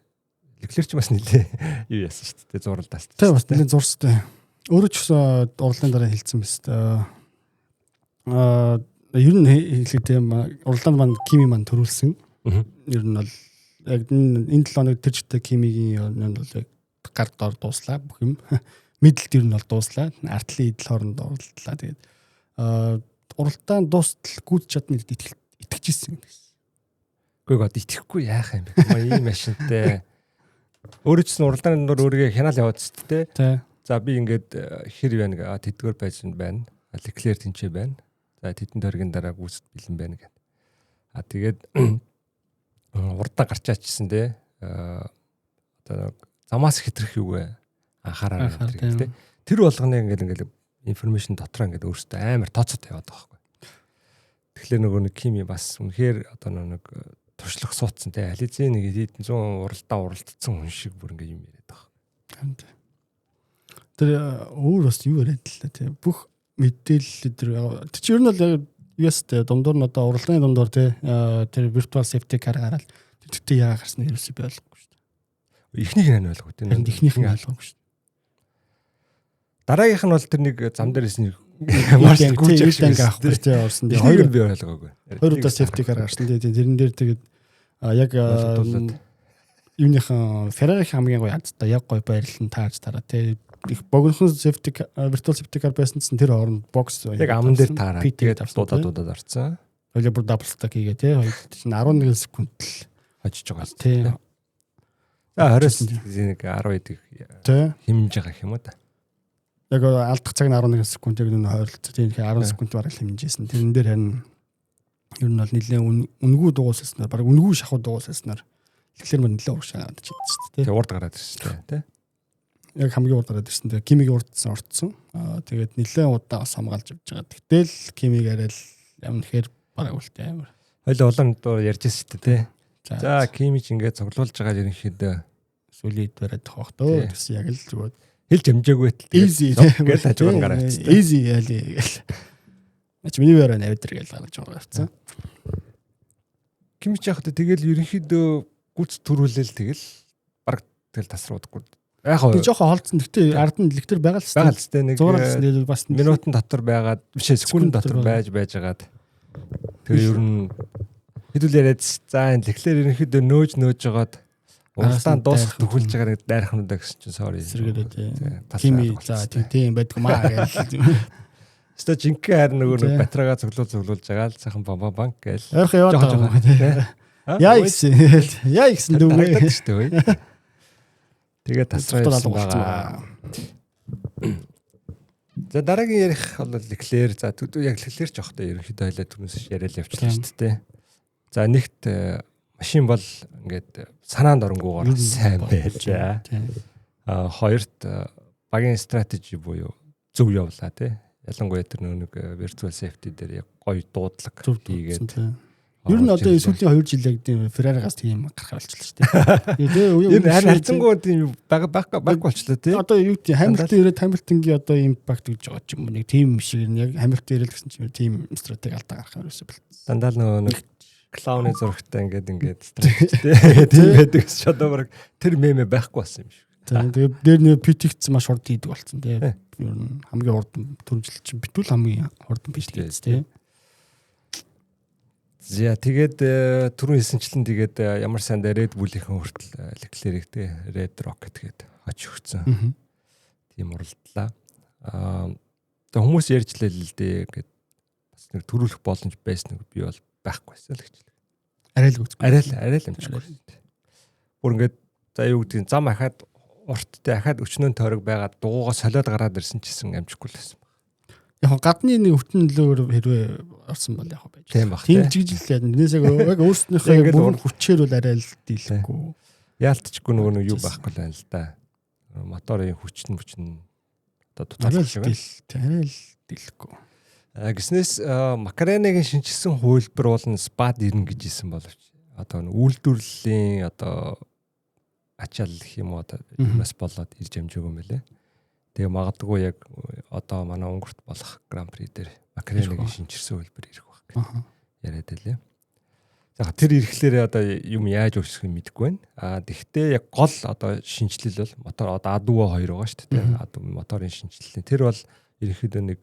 Леклер ч бас нэлээ юу яасан шүү дээ зуралдаас. Тий бас нэлээ зурстай. Өөрөө ч гэсэн уралдааны дараа хэлсэн байсан. Ер нь хэлэхдээ уралдаанд маань Кими маань төрүүлсэн. Ер нь бол яг энэ 7 хоног тэрчтэй Кимигийн нь бол яг гар дор дууслаа бүх юм. Мэдлэлт ер нь бол дууслаа. Артлын идэл хооронд уралдлаа. Тэгээд уралдаан дуустал гүйж чадныг итгэжсэн юм гэсэн. Үгүй гоо итгэхгүй яах юм бэ? Ийм машинтай өөрөө ч уралдааны дор өөрийгөө хянаал явуулсан тий. За би ингээд хэр байна тэдгээр байж байна. Леклер тэнцээ байна. За тэдэн төргийн дараа гүйцэд бэлэн байна гэдэг. Тэгээд урдаа гарчаачсан те одоо замаас хэтрэх юу вэ анхаараа гэдэг те тэр болгоны ингээл информашн дотроо ингээд өөртөө амар тооцоод яваад байгаа байхгүй. Тэгэхээр нөгөө нэг Кими бас үнэхээр одоо нэг туршлах суудсан те Ализийн нэг хэдэн 100 уралдсан хүн шиг бүр ингээд юм яриад байгаа. Тэр өөр бас юу яриад л те бүх мэдээлэл тэр чи ер нь бол ястэй дундуур нь одоо уралдааны дундуур те тэр virtual safety car гараад тэгтээ яагаад гарсныг ерөөсөй би ойлгохгүй шүү дээ. Эхнийх нь ойлгоо те. Эхнийх нь ойлгоогүй шүү дээ. Дараагийнх нь бол тэр нэг зам дээрээс нэг марш гүйж авахгүй те орсон. Хоёр би ойлгоогүй. Хоёр удаа safety car гарсан те тэрэн дээр тэгээд яг юуныхан Ferrari хамгийн гоё ядтай яг гоё байрлал нь таарч тараа те их богинохон safety virtual safety car байсан чинь тэр хооронд бокс яг аман дээр таараа тэгээд дуудаад орсон. Хоёул бүр double stack хийгээ тий. Хоёр чинь 11 секунд л хожиж байгаа л тий. За 20 нэг 10 эдэг хэмнэж байгаа юм уу та. Яг алдах цаг нь 11 секунд яг нөө хойролцоо тийм 10 секунд бараг хэмжижсэн. Тэрэн дээр харин ер нь бол нэлээд үнгүү дуусаснаар бараг үнгүү шахуу дуусаснаар тэгэхээр мөр нэлээд урагшаад чадчихсан тий. Тэгээ урд гараад ирсэн тий. Яг хамгийн урд гараад ирсэн. Тэгээ Кимиг урдсан орцсон. Тэгээд нэлээд удаа бас хамгаалж явж байгаа. Тэгтэл Кимиг арай л ямар нэхэр бараг үлтэй амар. Хоёул улаан дуу ярьж ирсэн тий. За Кимич ингээд цуглуулж байгаа ерөнхийдөө сүлийн бараад тохох дөө. Тэгсэн яг л зүгээр хэлж амжаагүй байтал easy гэж хажуугаар гараад. Easy яли. Нач миний бараа навдэр гэж гаргаж байгаа авцсан. Кимич яхад тэгэл ерөнхийдөө гүц төрүүлэл тэгэл баг тэгэл тасруудаггүй. Яг хоо жоохон холцсон. Гэтэ ард нь лектер байгаа л хэвээр нэг зураг бас минутын дотор байгаад биш секунд дотор байжгаад тэр ер нь хэдүүл яриад за энэ леклэр ерөнхийдөө нөөж жагаад уралдаан дуусах төхүүлж байгаа нэг дайрахнуудаа гэсэн чинь sorry. Сэргээд Кими за тийм байдгүй маа гэж. Өстө жинхэнэ харин нөгөө нэг батарейгаа цуглуулж байгаа л сайхан банк гээл. Ойрхон яваад байгаа. Яа ихсэн дүүгээ шүү дээ. Тэгээ тасраад байгаа. За дараагийн ярих бол леклэр за яг леклэр ч явахдаа ерөнхийдөө хоёлаа түрүүнээс яриад явчихлаа шүү дээ. За нэгт машин бол ингээд санаанд оронгуугаар сайн байлаа. Хоёрт багийн стратеги буюу зөв явлаа тий. Ялангуяа тэр нэг virtual safety дээр яг гоё дуудлага хийгээд. Ер нь одоо сүүлийн 2 жил яг тийм Ferrari-гаас тийм гарах болчихлоо шүү дээ. Энэ харилцангуй тийм баг болчихлоо тий. Одоо юу гэдэг Hamilton ирээд Hamilton-гийн одоо импакт гэж байгаа ч юм уу нэг тийм шиг яг Hamilton ирэл гэсэн чинь тийм стратеги алдаа гарах юм ерөөсөө бэл. Дандаа нэг клауны зурагтай ингээд стратеги тийм байдаг гэж одоо баг тэр мемэ байхгүй болсон юм шиг. Тэгээ дээр нөө PTX маш хурд хийдэг болсон тий. Ер нь хамгийн хурдан төржил чинь битүүл хамгийн хурдан биш гэж тий. За тэгээд түрүүн хэлсэнчлэн тэгээд ямар сайн Red Bull-ийн хүртэл Leclerc тий Red Rocket гээд очиж өгсөн. Тийм уралдлаа. Тэгээ хүмүүс ярьжлаа л дээ гээд бас нэг төрүүлэх боломж байсан нэг би бол байхгүйсэн л гэж. Арай л амжихгүй. Бүр ингээд за юу гэдгийг зам ахаад урттай ахаад өчнөө тойрог байгаад дуугаа солиод гараад ирсэн чсэн амжихгүй л байсан. Яг гадны нэг өвтөн лөөр хэрвээ орсон бол яг байж. Тийм баг. Тийм жижиг л нээс яг өөрснийхөө бүр хүчээр бол арай л дийлэхгүй. Яалтчгүй нөгөө юу байхгүй л байна л да. Моторын хүч нь одоо тутаалж байгаа. Арай л дийлэхгүй. Гиснээс Макаренагийн шинжилсэн хувилбар бол спад ирнэ гэж хэлсэн боловч одоо үйлдвэрлэлийн одоо ачаал гэх юм уу одоо юмас болоод ирж амжаагүй юм байлээ. Тэгээ магадгүй яг одоо манай Унгарт болох Гран При дээр Макаренагийн шинжилсэн хувилбар ирэх байх гэж яриад байлээ. За тэр ирэхлээр одоо юм яаж өөрчлөх юм мэдэхгүй байна. Тэгвэл яг гол одоо шинжилэл бол мотор одоо Aduo 2 байгаа шүү дээ. Aduo моторын шинжилэл. Тэр бол ерөнхийдөө нэг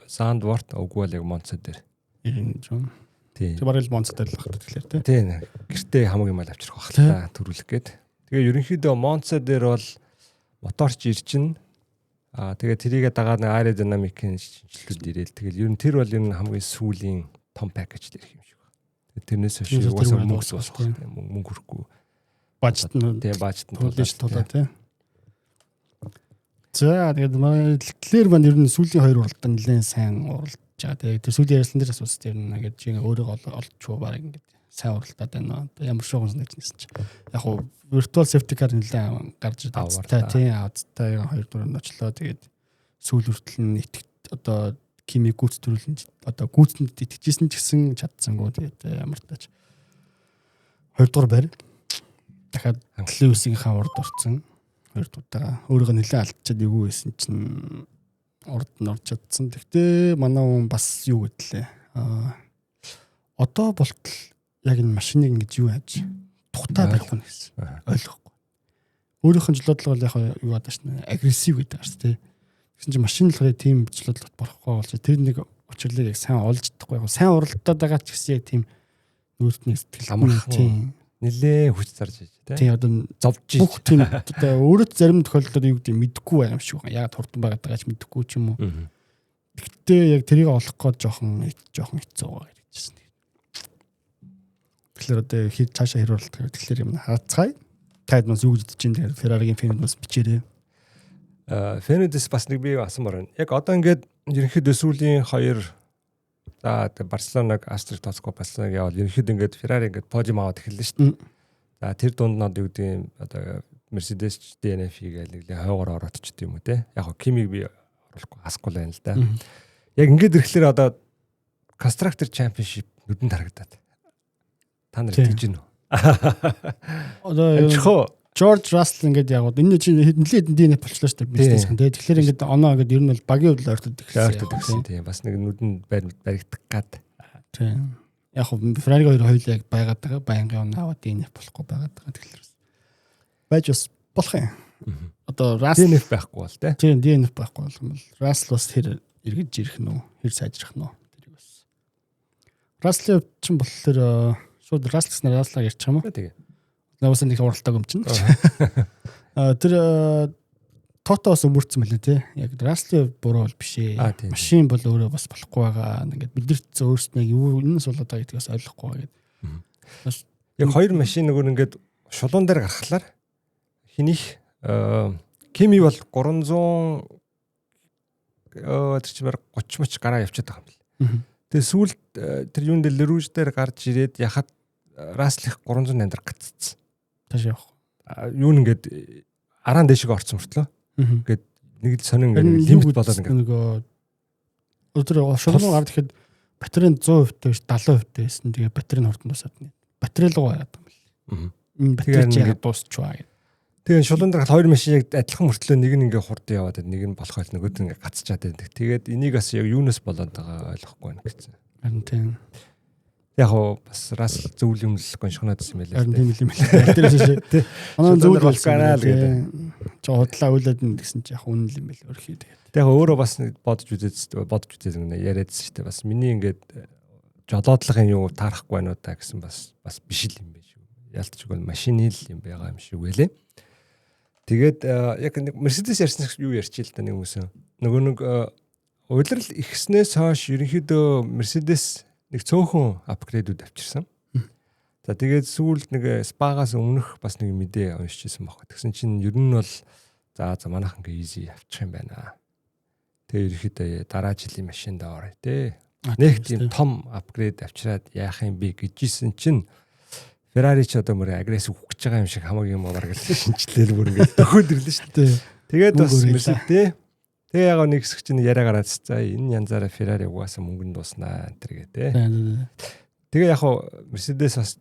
Sandvort үгүй бол яг Monza дээр. Тийм. Тэр барил Monza дээр л багт тэгэхээр тий. Тийм. Гэртээ хамаг юм авчрах байх л та төрүүлэх гээд. Тэгээ ерөнхийдөө Monza дээр бол моторч ирчин. Тэгээ тэрийгээ дагаад нэг аэродинамикийн шинжилэлүүд ирээл. Тэгэл ер нь тэр бол энэ хамгийн сүүлийн том пакэж дээр юм шиг байна. Тэрнээс хойш угаасаа мөнгө хүрэхгүй. Бажт нь тийм бажт нь тулаа тий. За тэгээд Leclerc маань ер нь сүүлийн 2 уралдаанд нэлээд сайн уралдаж байгаа. Тэгээд тэр сүүлийн ярилцсан дээр асуусан тэр ингээд чи өөрийгөө олчгүй баг ингээд сайн уралдаад байна. Ямар шуган санагдаж байсан чи. Яг хуу virtual safety car нэлээд гарч авцтай тий авцтай 2 4 очлоо. Тэгээд сүүл хүртэл нь одоо Kimi гүйц төрүүлэн одоо гүйцэнд итгэжсэн ч гэсэн чадсангүй. Тэгээд ямар тач 2 дугаар байр. Дахиад Lewis-ийн урд орсон. 2 дугаар өөрийгөө нэлээд алдчихад эвгүй байсан чинь урд нь орж чадсан. Тэгтээ манай хүн бас юу гэдлээ. Одоо болтол яг энэ машиныг ингэж юу яаж тухтай барих нь гэсэн. Ойлгохгүй. Өөрийнх нь жолоодлого бол яг юу гадаг шнэ агрессив гэдэг ааш тий. Тэгсэн чинь машин болохоор тийм жолоодлогот болохгүй болж тэр нэг учирлыг яг сайн олж чадахгүй. Яг сайн уралдаад байгаа ч гэсэн яг тийм нүүртний сэтгэл амархан нилээ хүч зарж иж тий. тий одоо зовж бүх тийм одоо өөрөө зарим тохиолдолд юу гэдэг мэдэхгүй байгаа юм шиг байна. Яг хурдан байгаад байгаа ч мэдэхгүй ч юм уу. Гэхдээ яг тэрийг олох гээд жоохон хэцүү байгаа гэж хэлсэн. Тэгэхээр одоо хэр цаашаа хэрүүлэх вэ? Тэгэхээр юм хаацгаая. Таад нас юу гэж бодож байна? Тэгэхээр Ferrari-гийн фэнд бас бичээрэй. Фэнэдэс бас нэг бий асан морон. Яг одоо ингээд ерөнхийдөө сүүлийн 2 за Барселонаг Астрик тооцохгүй Барселонаг явал ерөнхийдөө ингээд Ferrari ингээд подиум аваад эхэллээ шүү дээ. За тэр дунд нь одоо юу гэдэг юм одоо Mercedes DNF-ийг нэг хойгоор ороодчихдээ юм уу те. Яг хоо Kimi би оруулахгүй асахгүй байна л да. Яг ингээд ирэхлээр одоо Constructor Championship нүдэнд харагдаад. Та нар тэгж гин үү? Одоо George Russell ингээд яг энэ чинь нэлээд DNF болчихлоо шүү дээ. Бизнес гэдэг. Тэгэхээр ингээд оноо ингээд ер нь бол багийн хувьд ойртод ихсэн тийм бас нэг нүдэнд баригдах гад. Тийм. Яг хөө Ferrari хоёулаа яг байгаад байгаа. Баянгын оноо аваад DNF болохгүй байгаад байгаа. Тэгэхээр байж бас болох юм. Одоо Russell DNF байхгүй бол тийм DNF байхгүй болох юм бол Russell бас хэр эргэж ирэх нь үү? Хэр сайжрах нь үү? Тэрийг бас. Russell чинь болохоор шууд Russell-снаар Russell-аар ярьчих юм уу? Тэгээ. Наваас нэг уралдааг юм чинь. Тэр Тотоос өмөрцөн мөлий тий. Яг Russell буруу бол биш ээ. Машин бол өөрөө бас болохгүй байгаа. Ингээд бид нар өөрснөө юу энэс болоод байгаа гэдгээс ойлгохгүй байгаа гэдэг. Бас яг 2 машин нөгөө ингээд шулуун дээр гарахлаар хинийх Kimi бол 300 тэр чимээр 30 мөч гараа явчихад байгаа юм л. Тэгээ сүүлд тэр юунд дээр Lerouge дээр гарч ирээд яхад Russell-их 308 дээр гаццсан. Таш явах. Юу нэгээд араан дэшиг орсон мөртлөө. Ингээд нэг л сонин ингээд лимит болоод ингээд нөгөө өдөр шулуун гараад ихэд батарейн 100% биш 70% байсан. Тэгээ батарейн хурдан тусаад нь. Батарей руу гараад юм бэл. Энэ батарей яг дуусчваа гэдэг. Тэгээ шулуун дээр 2 машин яг адилхан мөртлөө нэг нь ингээд хурдан яваад нэг нь болох байл нөгөөд ингээд гацчаад байдаг. Тэгээд энийг бас яг юунаас болоод байгаа ойлгохгүй байна гэсэн. Харин тийм. Яг оо бас Russell зөвл юм л гоншгоноод юм байлаа. Харин тийм юм байлаа. Тэр шээ. Манай зөвл болох гараа л гэдэг. Чи худлаа үйлээд нь гэсэн чи яг үнэн юм байл өрхий тэгээд. Тэгээ өөрөө бас бодож үзээд яриадсэн шүү дээ. Бас миний ингээд жолоодлагын юу таарахгүй байна уу та гэсэн бас биш л юм биш үү. Ялтчгүй машины л юм байгаа юм шиг байлээ. Тэгээд яг нэг Mercedes ярьсан юу ярьчих л да нэг хүмүүс. Нөгөө нэг удирдал ихснээс хойш ерөнхийдөө Mercedes нэг цөөхөн апгрейдүүд авчирсан. За тэгээд сүүлд нэг спагаас өмнөх бас нэг мэдээ уншижсэн баг. Тэгсэн чинь ер нь бол за манайхан ингээ easy авчих юм байна. Тэгээд ерөөхдөө дараа жилийн машинд орё те. Нэг тийм том апгрейд авчираад яах юм бэ гэжсэн чинь Ferrari ч одоо мөр агрессив хөх гэж байгаа юм шиг хамаагүй юм бараг л шинжилэл бүр ингээ төхөөд ирлээ шүү дээ. Тэгээд бас Mercedes те. Тэгээ яг нэг хэсэг чинь яриа гараад за энэ янзаараа Ferrari угаасаа мөнгөнд дуснаа энэ төр гэ тэ. Тэгээ яг Mercedes бас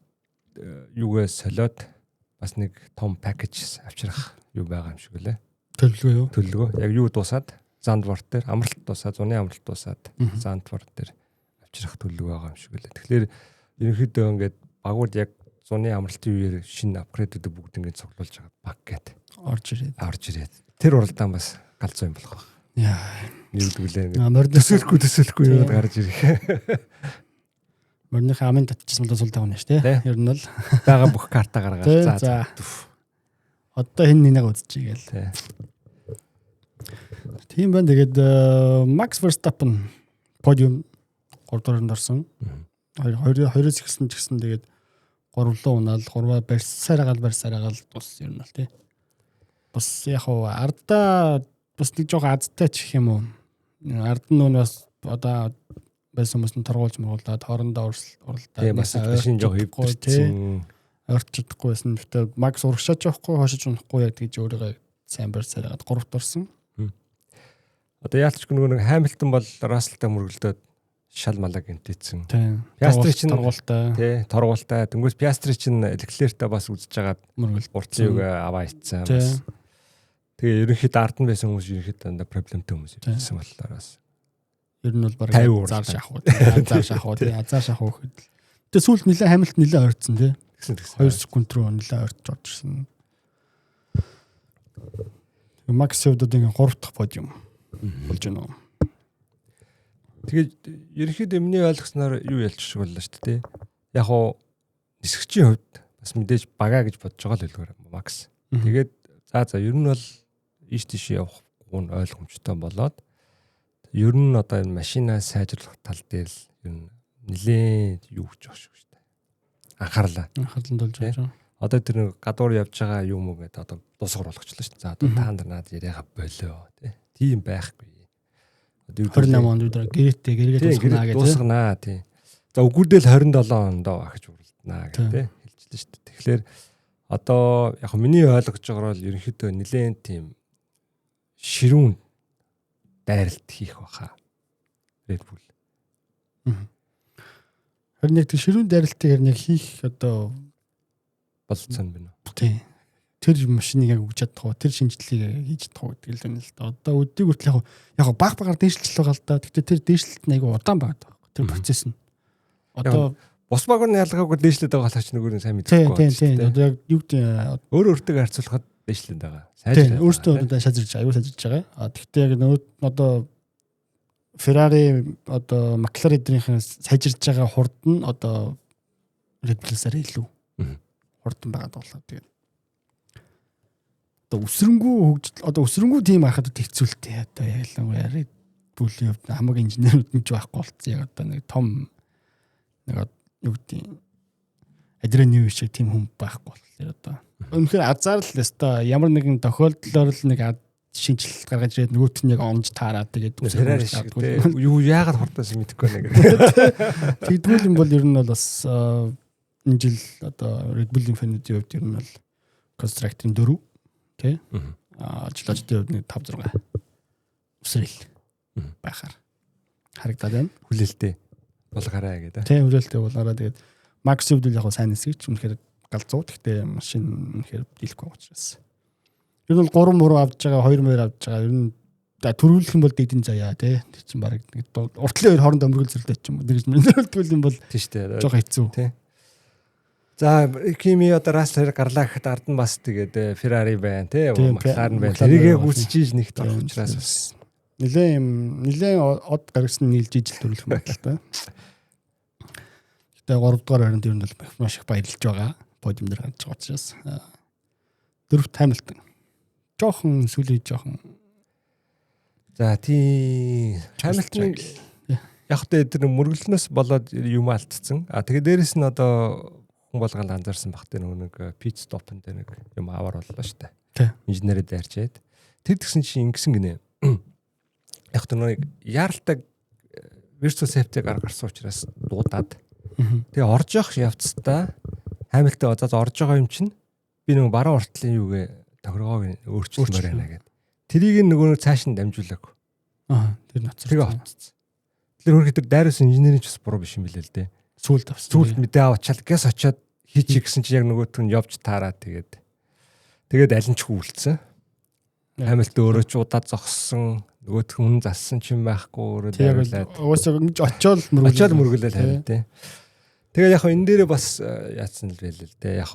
юугээ солиод бас нэг том пакэж авчрах юу байгаа юм шиг үлээ. Төлөвлөгөө юу? Төлөвлөгөө. Яг юу дуусаад Zandvoort дээр амралт дуусаад, зуны амралт дуусаад Zandvoort дээр авчрах төлөвлөгөө байгаа юм шиг үлээ. Тэгэхээр ерөнхийдөө ингээд багууд яг зуны амралтын үеэр шинэ апгрейдүүд бүгд ингээд цуглуулж байгаа баг гэд орж ирээд. Тэр уралдаан бас галзуу юм болох. Яа. Нэгдүүлээ. Төсөөлөхгүй юу гарч ирэх. Мөрнийхээ амын татчихсан бол сул тавна шүү дээ. Ер нь бол байгаа бүх карта гаргаад за. Одоо хэн нэнийг үзчихье гээл. Тийм байна. Тэгээд Max Verstappen подиум 3 дуурайнд орсон. 2-2-оос ихсэн ч гэсэн тэгээд 3 руу унаал 3-аа барьсараагаал бас ер нь бол тий. Бас яг ардаа бас нэг жоохон азтай ч гэх юм уу. Ард нь бас одоо байсан хүмүүс нь торгуулж мөргуулаад хоорондоо уралдаа. Тийм бас машин жоох хөвдөрсөн. Ойрчдохгүй байсан. Гэхдээ Макс урагшаач явахгүй, хошиж унахгүй яг гэж өөрийгөө сайн барьсараад 3-т орсон. Одоо яалтчгүй нэг Хамилтон бол Расселтай мөргөлдөөд шал малаа гэмтээсэн. Тийм. Пиастри чинь торгуултай. Тий, торгуултай. Тэнгүүс Пиастри чинь Леклертэй бас үзэж байгаад мөргөл уртын юг аваа ицсэн бас. Тэгээ ерөнхийдөө ард нь байсан хүмүүс ерөнхийдөө проблемтэй хүмүүс байсан болохоор бас. Ер нь бол бараг зар шахуу. Зар шахуу гэхэд. Тэгээ сүүлд нэлээ Хамилт нэлээ ойрцсон тий. 2 секунд рүү нэлээ ойртож орж ирсэн. Макс Хевдод ингээ 3 дахь подиум болж байна. Тэгээд ерөнхийдөө миний ойлгосноор юу ялж шиг боллоо шүү дээ. Яг уу нисгчийн хувьд бас мэдээж багаа гэж бодож байгаа л хэлгээр Макс. Тэгээд за ер нь бол ийш тийш явахгүй нь ойлгомжтой болоод ер нь одоо энэ машинаа сайжруулах тал дээр л ер нь нэлээд юу гэж байгаа шүү дээ. Анхаарлаа тулж байгаа. Одоо тэр нэг гадуур явж байгаа юм уу гэдэг одоо дуусгаар болгочлаа шүү дээ. За одоо та нар наад яриага болоо тий. Тийм байхгүй. Одоо 28 онд өдөр гэрээгээ дуусгана гэж дуусгана тий. За үгүйдэл 27 онд ахиж уралдана гэдэг хэлжлээ шүү дээ. Тэгэхээр одоо яг миний ойлгож байгаагаар бол ерөнхийдөө нэлээд тийм ширүүн дайралт хийх баха. Red Bull. Харин яг тэр ширүүн дайралтыг яг хийх одоо болцсон байна. тий. Тэр машиныг яг өгч чадах уу? Тэр шинжилгээг хийж чадах уу гэдэг л байна л да. Одоо өдийг хүртэл яг баг дээшлэл байгаа л да. Гэхдээ тэр дээшлэлт нь айгүй удаан байгаа. Тэр процесс нь. Одоо бус багаар нь ялгаагүй дээшлээд байгаа болохч нөгөө нь сайн мэдэхгүй байна. Тийм. Одоо яг юу гэдэг өөртөө харьцуулахад дээшлээд байгаа. Сайжраад. Өөртөө одоо шазарж байгаа. Гэхдээ яг нөгөө одоо Ferrari одоо McLaren эдрийнхэн сайжирж байгаа хурд нь одоо Red Bull-аас илүү хурдан байгаа болохоор тэгээд одоо өсрөнгүү тийм ахад хэцүүлтэй одоо ялангуяа Red Bull-ийн хувьд хамаг инженерүүд гэж байхгүй болцсон яг одоо нэг том нэг юу гэдэг Adrian шиг тийм хүн байхгүй болохоор одоо үнэхээр азар л өстой ямар нэгэн тохиолдлоор л нэг шинжилэлт гаргаж ирээд нөгөөт нь яг онж таараад тэгээд Ferrari шиг юу яагаад хурдаас мэдэхгүй байна гэдэг. Тэгдвэл юм бол ер нь бол бас энэ жил одоо Red Bull-ийн фэнүүдийн хувьд ер нь бол Constructor-ын 4 тий жилчдын хувьд нэг 5 6 өсрөл байхаар харагдаад байна. Хүлээлттэй болгоорой гэдэг. Тий хүлээлттэй болгоорой тэгээд Max хувьд яг сайн нэсгэж үнэхээр галзуу. Гэхдээ машин үнэхээр дийлэхгүй учраас. Ер нь 3 мөр авч байгаа 2 мөр авч байгаа ер нь төрүүлэх юм бол дэдийн заяа тий чинь баг уртлын хоёр хоорондоо мөргөл зэрлээ ч юм уу тэгж мэдээлэл юм бол тий штэ жоо хэцүү тий. За Kimi одоо Russell гарлаа гэхэд ард нь бас тэгээд Ferrari байна тий McLaren байна. Тэрийгээ гүйцэж нэгт орох учраас бас нилээн од гаргасан нийлж ижил төрүүлэх юм байна. Гэтэ 3 дугаар харинд ер нь бол маш их баярлж байгаа. Подиум дээр гарч байгаа учраас 4-т Hamilton жоохон сүлээ жоохон за тий Hamilton яг тэ тэр мөргөлнөөс болоод юм алдсан. Тэгээд дээрэс нь одоо хүн болгонд анзаарсан бах тэ нэг пит стопн дээр нэг юм аваар боллоо штэ. Инженерээ дайрчээд тэр тэгсэн чинь ингэсэн гинэ. Яг тэ нэг яаралтай virtual safety гаргасан учраас дуудаад тэгээ орж явах явцдаа Hamilton одоо орж байгаа юм чинь би нэг баруун уртлын юугээ тохиргоог өөрчлөмөр байна гэдэг. Тэрийг нөгөө цааш нь дамжуулаг. Тэр ноцор. Тэгээ авчихсан. Тэр хөрхи тэр дайрсан инженерийн ч бас буруу биш юм билээ л дээ. Сүулт авсан. Сүулт мэдээ авчаал гэс очиод хийчих гэсэн чи яг нөгөөт нь явж таараа тэгээд аль нь ч хүлцсэн. Хамилтон өөрөө ч удаа зогссон, нөгөөт хүн зассан ч юм байхгүй өөрөө дайрлаад. Уусаа ингэж очиод мөргөлөөл харин тий. Тэгээд яг энэ дээрээ бас яатсан л байлээ л дээ. Яг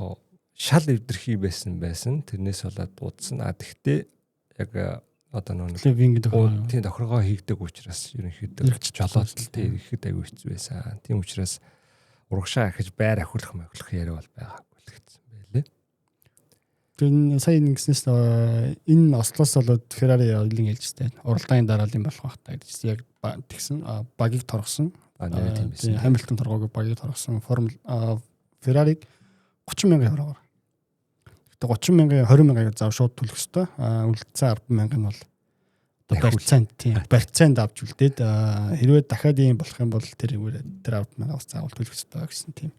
шал эвдэрхий байсан. Тэрнээс болоод дуудсан. Тэгтээ яг одоо нэг тийм тохиргоо хийгдэг учраас ерөнхийдөө жолоод л тийм ихэд аягүй хэцүү байсан. Тийм учраас урагшаа ахиж байр ахиулах яриа бол байгаагүй л гэсэн байлээ. Тэр сая нэгснээс энэ Ослоос болоод Ferrari ойлын ээлжтэй уралдааны дараалал болох байх гэж яг тэгсэн багийг торгосон. Тийм Hamilton торгоог багийг торгосон. Ferrari 30,000 евроор. Гэтэ 30,000 20,000 зав шууд төлөх ёстой. Үлдсэн 10,000 нь бол одоо барьцаанд авч үлдээд хэрвээ дахиад ийм болох юм бол тэр 10,000 заавал төлөх ёстой гэсэн тийм.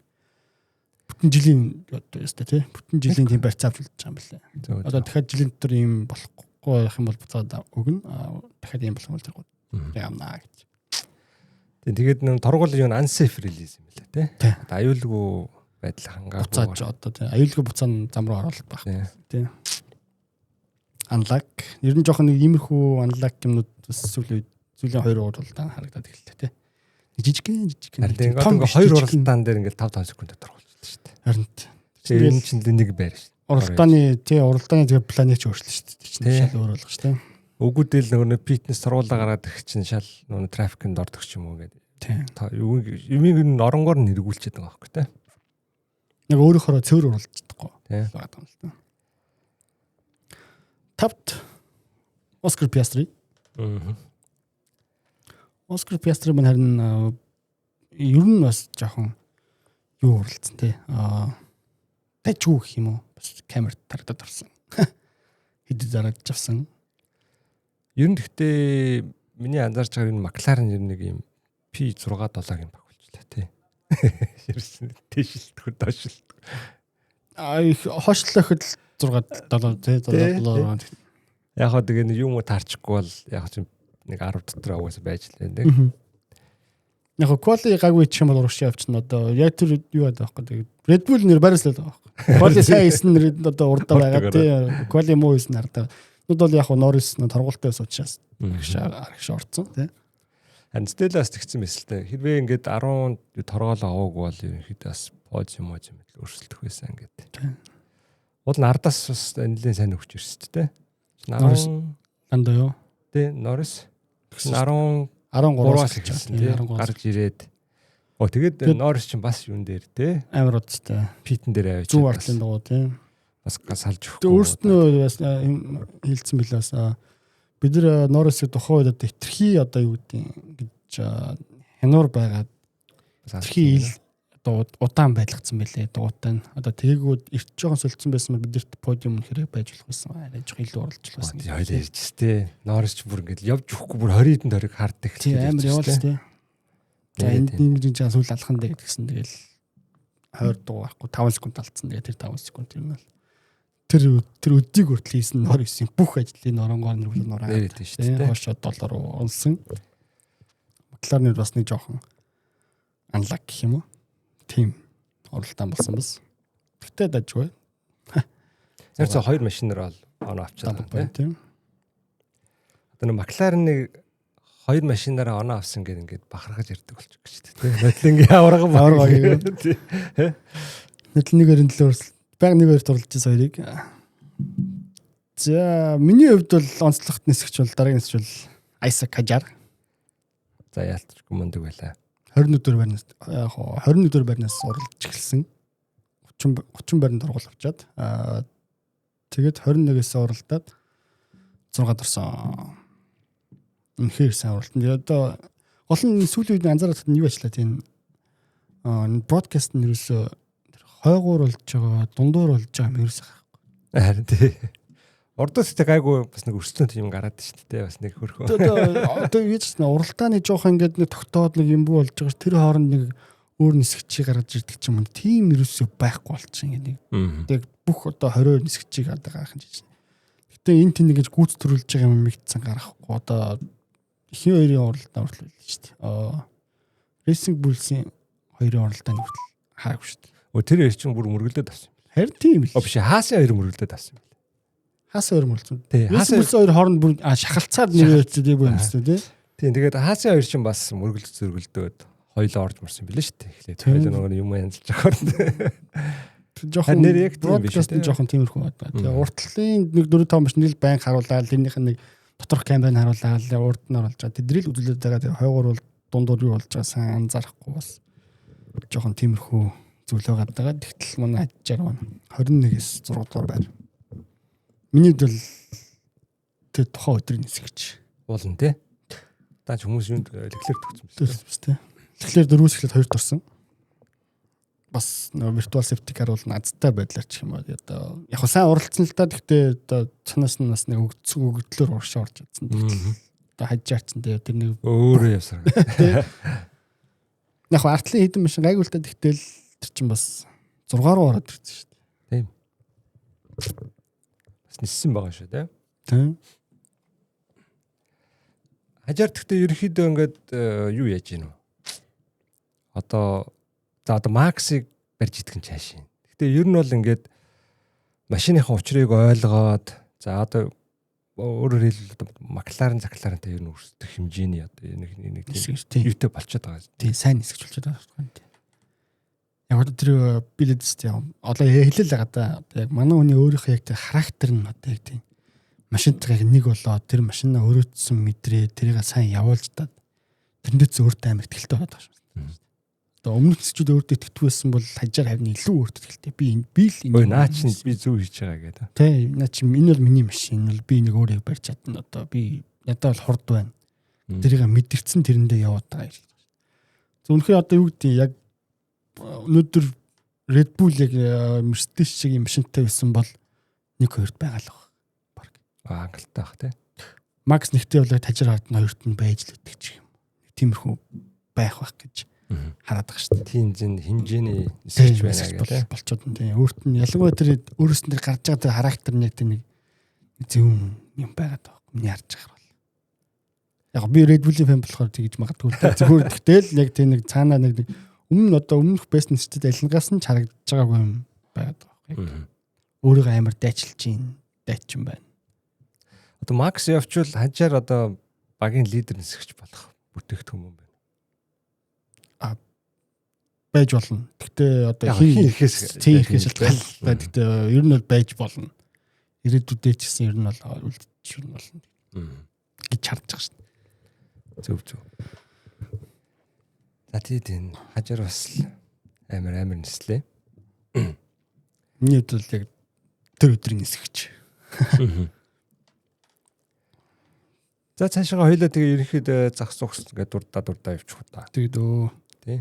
Бүтэн жилийн одоо ёстой тий. Бүтэн жилийн тийм барьцаа авч үлдэж байгаа юм байна. Одоо дахиад жилийн дотор ийм болохгүй байх юм бол буцаад өгнө. Дахиад ийм болох юм бол тэр яамнаа гэж. Тэгээд нэг торгуул юу unsafe release юм лээ тий. Аюулгүй байдал хангаагүй. Буцааж одоо тий. Аюулгүй буцаан зам руу оруулах байх. Тий. Unlock. Ер нь жоохон нэг иймэрхүү unlock юмнууд сүүлийн 2 уралдаан харагдаад эхэллээ тий. Жижиг. Том 2 уралдаан дээр ингээл 5 секунд торгуулчихсан шүү дээ. Харин энэ чинь нэг байр шүү. Уралдааны тэгээ планыг ч өөрчлөж шүү дээ. Шал өөр болгож шүү дээ. Өгүүдэл нөгөө фитнес сургуулаа гараад их чинь шал нөгөө трафикэнд ордог ч юм уу гэдэг. Юмыг оронгоор нь эргүүлчихэд байгаа байхгүй тий. Яг өөрөөхөө цэвэр оруулж чадахгүй Тийм. байгаа юм л та. Тавт Оскар Пиастри. Оскар Пиастри мань харин ер нь бас жоохон юу уралцсан тий. Тажгүй гэх юм уу? Бас камерт тарагдаад орсон. Хэдий зараад авсан. Ер нь гэхдээ миний анзаарч байгаа энэ Макларен ер нэг юм P6-7-гийн баг болчихлоо тий. Ширсэн тийшэлтгүй доошлтгүй. Их хойшлоход 6-7 тий 7. Яг хаа тэгээ нэг юм уу таарчихгүй бол яг ч нэг 10 дотор аваас байж л байна. Яг quality гаггүй ч юм бол урагш явчихна одоо яг тэр юу яадаг байхгүй. Red Bull нэр барьслаад байгаа байхгүй. Quality сайн хийсэн нэр одоо урдаа байгаа тий. Quality муу хийсэн харагдаа. Нүд бол яг Norris нь торгуултай ус учраас арагш орцсон тий. Стеллаас тэгсэн мэт л дээ. Хэрвээ ингээд 10 торгоол аваагүй бол ерөнхийдөө бас подиум өөрсөлдөх байсан ингээд. Уул нь ардаас бас нэлээд сайн өгч ирсэн тий. Norris андаа юу? Тий, Norris 13-аас эхэлсэн тий. Гарч ирээд. Тэгээд Norris чинь бас юун дээр тий. Амар удаатай. Питэн дээр авчиж. Зүүн артлын дагуу тий. Бас салж өгөхгүй. Тэг өөрснөө бас хэлсэн билээс бид нар Norris-ийг тухайн үед одоо хитрхи одоо юу гэдэг гэж хянуур байгаад хитрхи одоо удаан байлгацсан байлээ дуутай нь одоо тэгээгүүд ирч жоохон солилцсон байсан бид нарт подиум хэрэг байж болох байсан арай жоох илүү оролцох байсан. Хоёул ярьж тээ. Norris ч бүр ингээд явж өгөхгүй бүр 20 хэдэн дөрөг харддаг. Тийм амар явуулж тээ. За энд нэг жин сүүл алхан дээр гэсэн тэгэл 20 дуу байхгүй 5 секунд алдсан. Тэгээ тэр 5 секунд юм бол тэр өдийг хүртэл хийсэн Norris-ийн бүх ажлыг норонгоор нураад нэрээд шүү дээ. Хошоо доллар унсан. Макларен бас нэг жоохон анлаг гэх юм уу? Тим оролтон болсон бас. Тэгтээ дажгүй. Тэрс хоёр машинаар оноо авчаад байна тийм. Одоо нэг Маклареныг хоёр машинаараа оноо авсан гэдэг ингээд бахархаж ярьдаг болчих гэж тийм. Нотлингийн аварга байгаа. Нотлингээр энэ төлөөр баг нэг хоёр дурлж байсан хоёрыг. За миний хувьд бол онцлогт нисгч бол дараагийн нисгч бол Isaac Hadjar. За яалтчгүй мундаг байлаа. 21 дэх байрнаас яг 21 дэх байрнаас оролж эхэлсэн. 30 байранд оргол авчаад тэгээд 21-ээс оролдоод 6-д орсон. Үнэхээр сайн оролтсон. Тэгээд одоо гол нь сүүлийн үед анзаараад нь юу ажиллаа тийм бродкаст нь ерөөсөө хойгуур болж байгаа, дундуур болж байгаа юм ерөөсөө байхгүй. Харин тий. Ордоос тэ гайгүй бас нэг өрсөлдөөн юм гараад шүү дээ. Бас нэг хөрхөө. Одоо гэж уралдааны жоох ингээд нэг тогтоод нэг юм бүү болж байгаа ш. Тэр хооронд нэг өөр нисгчийг гаргаж ирдэг ч юм уу. Тийм ерөөсөө байхгүй болчихсон ингээд нэг. Тэг бүх одоо 22 нисгчийг одоо гаргах юм чинь. Гэтэ энэ тийм нэгж гүйц төрүүлж байгаа юм мэгдсэн гаргахгүй. Одоо ихэнх хоёрын оролдоо хүртэл шүү дээ. Racing Bulls-ийн хоёрын оролдооны хүртэл хаагүй шүү дээ. Тэр хоёр чинь бүр мөргөлдөд авсан. Харин тийм л. Биш хаасын хоёр мөргөлдөд авсан. Хаас хоёр мөрөлдсөн. Тий, хаасын хоёр хооронд бүр шахалцаад нэг тийм юм шүү дээ. Тийм тэгээд хаасын хоёр чинь бас мөргөлд зөргөлдөөд хоёлоо орж мөрсөн билээ шүү дээ. Эхлээд хоёлоо нэг юм янзлж байгаа. Жохон нэр яг тийм биш үү? Жохон тиймэрхүү байна. Тэгээ уртлын нэг 4-5 машин л байн харуулаад тэрнийх нь нэг доторх камерыг харуулаад урд нь оруулж байгаа. Тэдрийг үзүүлээд байгаа. Тэгээ хойгоор бол дундуур юу болж байгаа сайн анзаарахгүй бас жохон тиймэрхүү зүйл байгаа. Тэгтэл манай Hadjar 21-с 6 дугаар байр. Миний бол тэр тухайн өдрийн нисгэж уулна тий. Даач хүмүүс юунд Leclerc төгсөн бэ? Leclerc 4-өөс эхлээд 2-т орсон. Бас virtual safety car бол назтай байдлаар ч юм уу. Одоо яг сайн уралцсан л та. Гэхдээ одоо цанаас нь бас нэг өгөгдлөөр урагшаа орж чадсан. Одоо Hadjar ч тэр нэг өөрөө явсаар. Яг артлын хэдэн машин гайгуултаа тэгтэл тэр чинь бас 6 руу ороод ирсэн шүү дээ. Тийм. Ниссэн байгаа шүү дээ. Тийм. Hadjar гэхдээ ерөнхийдөө ингээд юу яаж гинэ вэ? Одоо Максыг барьж идэх нь цааш. Гэхдээ ер нь бол ингээд машиныхаа учрыг ойлгоод за одоо өөрөөр хэлбэл Макларен Закларентай ер нь өрсөлдөх хэмжээний одоо нэг тийм юутай болчиход байгаа. Тийм сайн нисгэж болчиход байгаа. Яг одоо тэр билэдс тийм одоо хэлэл байгаа да. Яг манай хүний өөрийнхөө яг тэр характер нь одоо яг тийм машинтайг нэг болоод тэр машинаа өрөөцсөн мэдрээ тэрийг сайн явуулж таад тэрэндээ зөөртэй амар ихтэй болоод байгаа шүү. одоо өмнөх нисчүүд өөртөө итгэдэг байсан бол хажаар харин илүү өөртөө итгэлтэй. Би л Ой наа чи би зөв хийж байгаа гэдэг. Тэ наа чи энэ бол миний машин. Энэ бол би нэг өөрөө барьж чадна. Одоо би надад бол хурд байна. Тэрийг мэдэрсэн тэрэндээ яваад байгаа юм. Зөвхөн одоо юу гэдэг яг өнөөдөр Red Bull яг Mercedes шиг юм машинтай байсан бол 1-2-т байгаа л баг. Хангалттай бах тий. Max нэгтэй бол тажир хаад нь 2-т нь байж л өгдөг ч юм. Тиймэрхүү байх гэж хараад байгаа шүү дээ. Тийм хэмжээний нисгэж байна гэдэг болчоод тийм өөрт нь ялангуяа тэр өөрөөс нь гарч байгаа тэр характер нь яг тэр нэг зөв юм байгаад байгаа. Миний харж байгаа бол. Яг би Red Bull-ийн фэн болохоор тэгж магадгүй зөвхөн тэгтэл яг тэр нэг цаанаа нэг өмнөх best нисчэд алингаас нь харагдаж байгаагүй юм байгаад байгаа. Өөрийгөө амар дайчин байна. Одоо Max явчвал хажаар одоо багийн лидер нисгэж болох бүтээгдэхүүн юм байна. Байж болно. Гэхдээ одоо хийхээс шалтгаалтай. Гэхдээ ер нь бол байж болно. Ирээдүйдээ ч гэсэн ер нь бол үлдчих болно гэж харж байгаа шүү дээ. Зөв. За тийм хажаар бас амар нислээ. Миний хувьд бол яг тэр өдрийн нисгэж. За цаашаа хоёлаа тэгээ ерөнхийдөө зах зогс ингээд дурдаа явчих уу та. Тэгээд тий.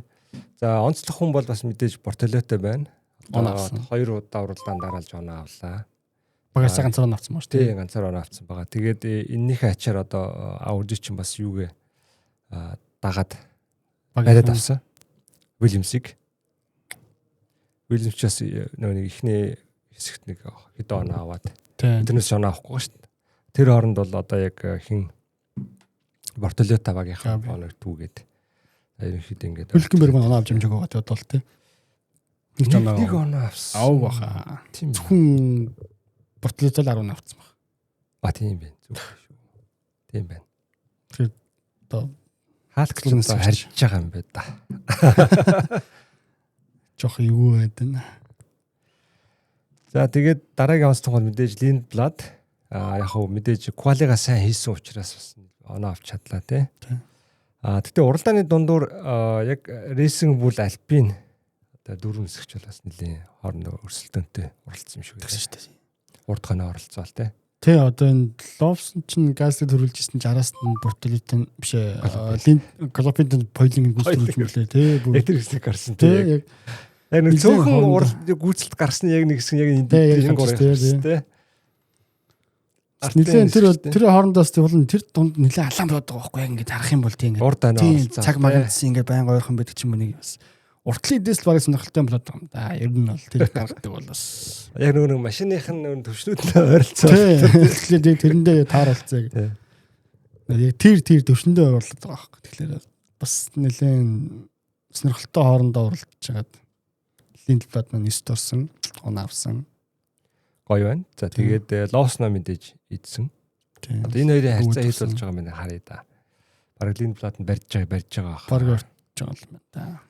За онцлог хүн бол бас мэдээж Бортолотой байна. Одоо 2 удаа уралдаан дараалж оноо авлаа. Багасаа ганцаар авсан ба шүү дээ. Тий, ганцаар оноо авсан байгаа. Тэгээд энэнийхээ ачаар одоо Audi чинь бас юугээ дагаад бариад авсан. Williams-ийг. Williams-чаас нэг ихний хэсэгт нэг хэдэн оноо аваад. Тэрнээс оноо авахгүй шүү дээ. Тэр хооронд бол одоо яг хин Бортолото багийнхаа оног түүгээд ерөнхийдөө ингээд Hülkenberg оноо авч хэмжээг байгаа тэгээд бол тий. Нэг оноо авсан. Ав баха. Зөвхөн Бортолото л 10 авсан баг. Тийм байна. Зөв шүү. Тийм байна. Тэр одоо хаалтлаас харж байгаа юм байна да. Жох юу байдэн. За тэгээд дараагийн онцлог бол мэдээж Lindblad яг хөө мэдээж квалига сайн хийсэн учраас бас оноо авч чадлаа тий. Тэгтээ уралдааны дундуур яг рейсинг бүл Alpine одоо дөрөв нисгч бол бас нэлийн хоорондоо өрсөлдөөнтэй уралдсан юм шиг байна шүү дээ. Урд хоноо оролцоол тий. Тий одоо энэ Lawson чинь газыг төрүүлж ирсэн 60-аас нь Бортолитын биш Galopin Poiling гүйцэтгэж мөлий тий. Яг тэр хэсэг гарсан тий. Яг нэг цөөхөн урал гүйцэлд гарсан яг нэг хэсэг яг энэ гоор ярьсан тий. Нилээн тэр хоорондоос тэр дунд нилээн алаан болоод байгаа байхгүй яг ингэж харах юм бол тийм ингээд цаг магадсан ингээд байн ойрхон байдаг ч юм уу нэг бас уртлын дэс л багы сонирхолтой болоод байгаа юм да. Ер нь бол тэр гаргадаг бол бас яг нэг машиных нь төвшнүүдтэй ойролцоо. Тэгэхээр тэрэндээ тааруулцаа гэх. Яг тэр төвшөндөө ойрлоод байгаа байхгүй. Тэгэхээр бас нилээн сонирхолтой хоорондоо уралдаж хагаад Lindblad маань 9 орсон, оноо авсан. Гоё байна. За тэгээд Lawson мэдээж идсэн. Одоо энэ хоёрын харьцаа хэд болж байгаа юм харъя да. Бараг Lindblad нь барьж байгаа. Бараг барьж байгаа юм да.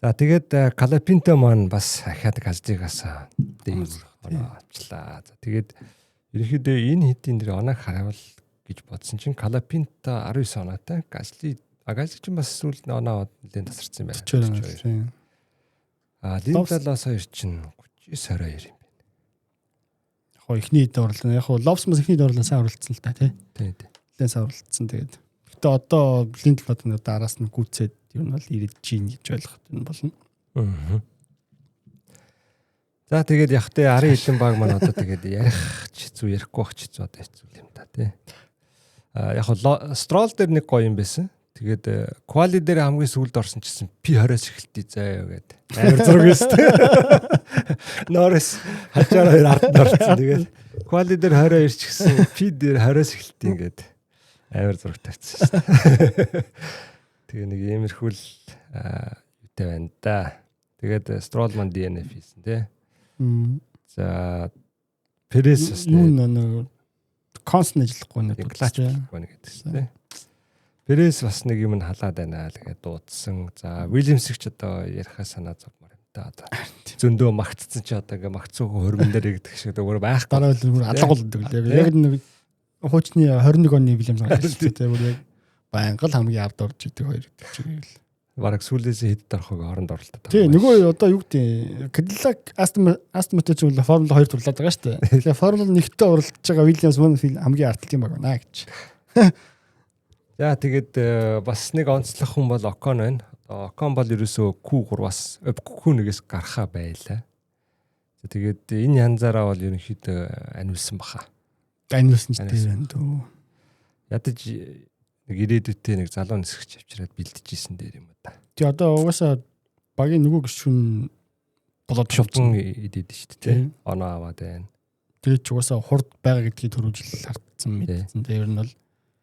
За тэгээд Galopin маань бас ахаад газдыгаас дэйм оноо авчлаа. За тэгээд ерөнхийдөө энэ хэдийн дэр оноог хараавал гэж бодсон чинь Galopin 19 оноотой. Gasly чинь бас сүүл оноо нэлээд тасарсан юм байна. Lindblad-аас хоёр чинь 39-22 юм. Яг ихний хэд орлоо. Яг Lawson-аас ихний хэд орлоо сайн орлцсон л та тий. Тий. Лэн сайн орлцсон тэгээд. Гэтэ одоо Lindblad-ны араас нь гүцээд ер нь бол ирээд чинь гэж ойлгох юм болно. За тэгээд яг тэ арын хилэн баг маань одоо тэгээд ярих ч хэцүү ярихгүй байх ч хэцүү одоо хэцүү юм да тий. Яг Stroll дээр нэг гоё юм байсан. Тэгээд quali дээр хамгийн сүүлд орсон чсэн P20-оос эхэлтий заяа гэдэг. Амар зураг өст. Norris хачаар хоёр ард орсон. Тэгээд quali дээр 22 ч гэсэн P дээр 20-оос эхэлтий ингээд амар зураг тавьчихсан шүү дээ. Тэгээ нэг иймэрхүүл юутай байна да. Тэгээд Stroll маань DNF хийсэн тий. За Perez бас нэг консн ажиллахгүй нэг клач байхгүй нэг гэдэгсэн тий. Perez бас нэг юм халаад байна л гэдэг дуудсан. За Williams-ийг ч одоо ярихаа санаа зовмоор юм да. Одоо зөндөө магтцсан чи одоо ингээ магцуугүй хөрмөн дээр гэдэг шиг өөр байх. Дараа л бүр алга болдог л яг нэг хуучны 21 оны Williams гарсан тий. Бүр яг байнга л хамгийн ард орж идэг хоёр гэдэг чигээр л. Бараг сүүлээсээ хэд дарахыг оронд оролдоод байгаа. Тий, нөгөө одоо юу гэдэг Cadillac Aston Martin ч үл Формула 2 турлаад байгаа шүү дээ. Тэгээ Формула 1-т оролцож байгаа Williams хамгийн ардтал юм байна гэж. За тэгээд бас нэг онцлог хүн бол Ocon байна. Ocon бол ерөөсөө Q3-аас Q1-ээс гарахаа байлаа. Тэгээд энэ янзаараа бол ерөнхийдөө аниулсан баха. Аниулсан ч дээ байна дөө. Ядаж нэг ирээдүйтэй нэг залуу нисгч авчираад бэлдэжсэн дээр юм да. Тий одоо угаасаа багийн нөгөө гишүүн болоод шувтан идэд шүү дээ. Оноо аваад байна. Тэгээд ч угаасаа хурд байгаа гэдгийг түрүүжил хартсан мэдсэн. Тэр нь бол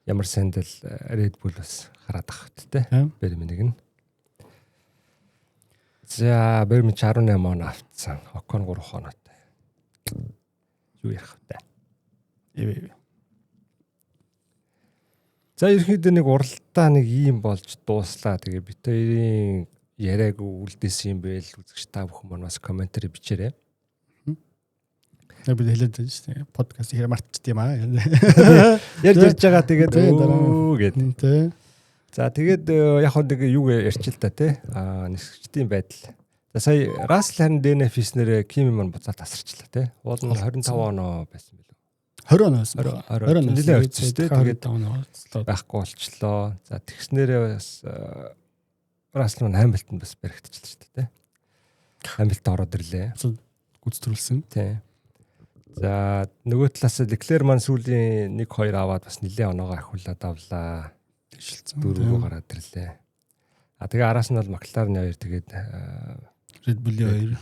ямар сандал Red Bull бас хараад ахт те. Бэрмэнийг нь. За бэрмэ 18 он автсан. Ocon 3 хоноотой. Юу ярих вэ? За ерөнхийдөө нэг уралдаа нэг ийм болж дууслаа. Тэгээ бид хоёрын яриаг үлдээсэн юм байл үзэгч та бүхэн маань бас комментээр бичээрэй. Бид хэлээд байна шүү дээ. Подкаст ихэр мартчих юм аа. Ярьж байгаа тэгээд гэдэг. За тэгээд яг хөө нэг юу ярьч л та те. Нисгчдийн байдал. За сая Russell харин DNF нэрээ Kimi маань буцаад тасарчлаа те. Уул нь 25 оноо байсан билүү. 20 оноос 20 нэлээд өцсөн те. Тэгээд тэгээд байхгүй болчлоо. За тэгснээрээ бас Russell маань Hamilton бас баригдчихлаа шүү дээ те. Hamilton ороод ирлээ. гүйцэтрүүлсэн. Тий. За нөгөө талаас Leclerc маань сүүлийн 1-2 аваад бас нэлээд оноогоо ахиулаад авлаа. Тэгшилсэн. 4 гараад ирлээ. Тэгээ араас нь бол McLaren 2 тэгээд Red Bull 2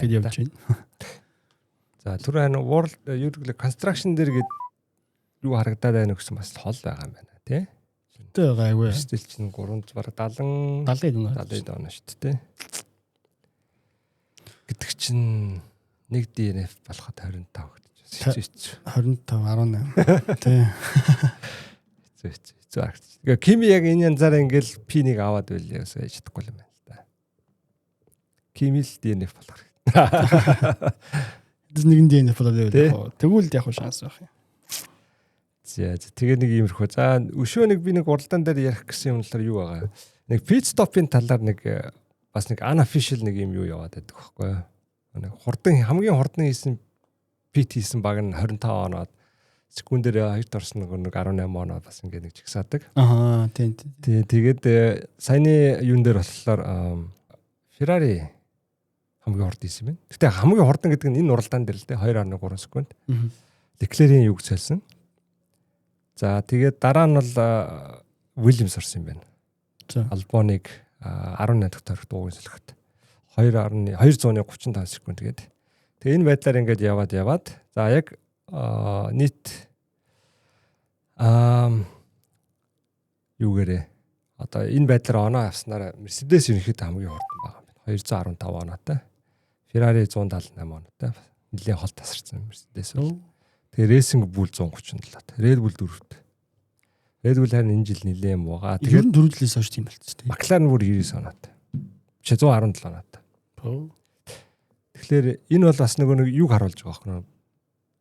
гээд явж байна. За түрүү World юу гэвэл construction дээр гээд юу харагдаад байна гэсэн бас хол байгаа юм байна тий. Тэ гайгүй. Стил чинь 300 бараг 70 оноо шүү дээ. Гэдэг чинь нэг DNF болоход 25 гэж. 25 18. Тий. Хэцүү харагдчих. Тэгээ Kimi яг энэ янзаараа ингээл P1 аваад байлээ гэсэн яж чадахгүй юм байна л да. Kimi л DNF болох. Тэс нэгэн DNF болоод байвал тэгвэл яг шанс байх юм. За тэгээ нэг иймэрхүү. За өшөө нэг би нэг уралдаан дээр ярих гэсэн юм талаар юу байгаа. Нэг pit stop-ын талаар нэг бас нэг unofficial нэг юм юу яваад байдаг байхгүй юу. Нэг хамгийн хурдан хийсэн pit хийсэн баг нь 25 оноод секундээр 2-т орсон нэг 18 оноо бас ингээд нэг чигсаадаг. Аа тийм. Тэгээд саяны юун дээр болохоор Ferrari хамгийн хурд хийсэн байна. Гэтэ хамгийн хурдан гэдэг нь энэ уралдаан дээр л дээ 2.3 секунд. Leclerc-ийн юг цайлсан. За тэгээд дараа нь бол Williams орсон юм байна. За Albon-ыг 18 дахь тойрогт уугын солиход 2.35 секунд гээд. Тэгээ энэ байдлаар ингээд яваад за яг нийт юугээрээ одоо энэ байдлаар оноо авснараа Mercedes ерөнхийдөө хамгийн хурдан байгаа юм байна. 215 оноотой. Ferrari 178 оноотой. Нэлээд хол тасарсан Mercedes бол. Тэгээ Racing Bull 137-т. Red Bull 4-т. Red Bull харин энэ жил нэлээд юм байгаа. Тэгээд 4 жилээс хойш тийм болчихсон тийм. McLaren бүр 99 оноотой. Биш 117 оноотой. Тэгэхээр энэ бол бас нэг юг харуулж байгаа юм.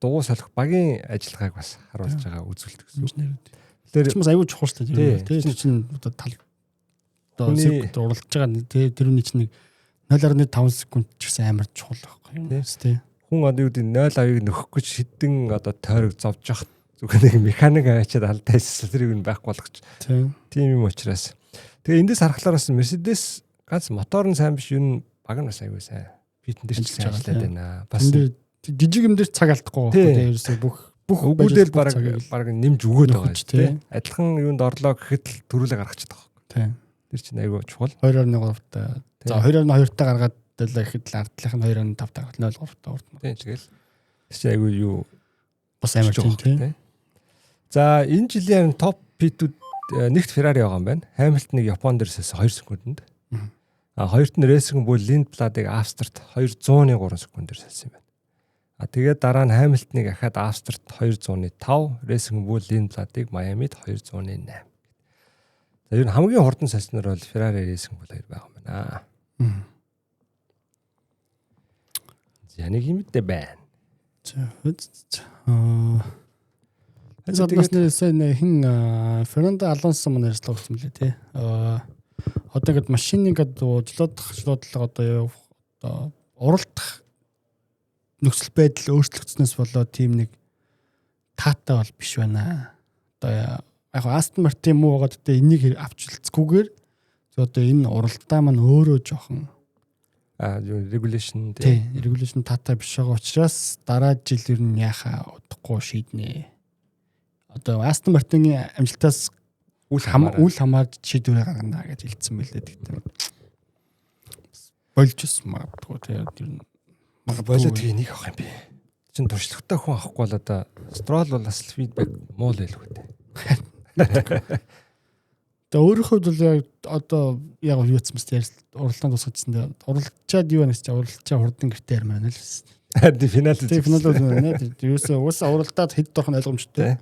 Дугуй солих багийн ажиллагааг бас харуулж байгаа үзүүлэлт гэсэн. Тэгэхээр ч бас аюул чухал шүү дээ. Тэр чинь одоо тал одоо уралдаж байгаа тэрүүний чинь 0.5 секунд ч гэсэн амар чухал байхгүй юу? Тийм. Хүн одоо юу гэдэг 0.5-ыг нөхөх гэж хэдэн одоо тойрог зовж явах зүгээр нэг механик аваачаад алдайсаа тэрийг нь байхгүй болгоч. Тийм юм учраас. Тэгээ эндээс харахаар бас Mercedes ганц мотор нь сайн биш юу баг нь бас аюул сайн. Питэн дээр ч сайн ажиллаад байна. Бас жижиг юм дээр цаг алдахгүй байхгүй ерөөсөө бүх өгүүлэл баг нэмж өгөөд байгаа тийм. Адилхан юунд орлоо гэхэд л төрүүлээ гаргачихдаг байхгүй. Тийм. Тэр чинь аюул чухал. 2.3-та. За 2.2-та гаргаад дэлээ гэхэд л ардлынх нь 2.5-та гаргал 0.3-та урд. Тийм тэгэл. Тэр чинь аюул юу бас амар тийм. За энэ жилийн топ питүүд нэгт Ferrari байгаа юм байна. Hamilton-ыг Япон дээрээс 2 секундэд. Хоёрт нь Racing Bull Lindblad-ыг Австрид 203 секундээр салсан юм байна. Тэгээд дараа нь Hamilton-ыг ахаад Австрид 205, Racing Bull Lindblad-ыг Miami-д 208. За ер нь хамгийн хурдан салснаар бол Ferrari Racing Bull 2 байгаа юм байна. За нэг юм дэ байна. Тэгээд сайн хин Фернандо Алонсо маань ярьслаа өгсөн мөлий тий. Одоо ингээд машин ингээд жолоодлого одоо уралдах нөхцөл байдал өөрчлөгдснөөс болоод тийм нэг таатай бол биш байна. Одоо яг Aston Martin муу байгаад одоо энийг авч үлцгүүгээр одоо энэ уралдаа маань өөрөө жоохон regulation regulation таатай биш байгаа учраас дараа жил ер нь яхаа удахгүй шийднэ. Одоо Aston Martin-ийн амжилтаас үл хамаарч шийдвэрээ гаргана гэж хэлсэн байлээ тэгтээ. Болж ус магадгүй тэгээд ер нь болоо тэгээ нэг авах юм бэ. Чин туршлагатай хүн авахгүй бол одоо Stroll бол бас фидбек муу л байлгүй дээ. Тэгээ өөрийнхөө хувьд бол яг одоо яг юу гэсэн мэт уралдаан тусгажсэн дээ. Уралдчаад юу нэ чи уралдчаа хурдан гэртээ ярмаа л шүү. Финал байна. Юусаа уралдаад хэд дорох нь ойлгомжтой.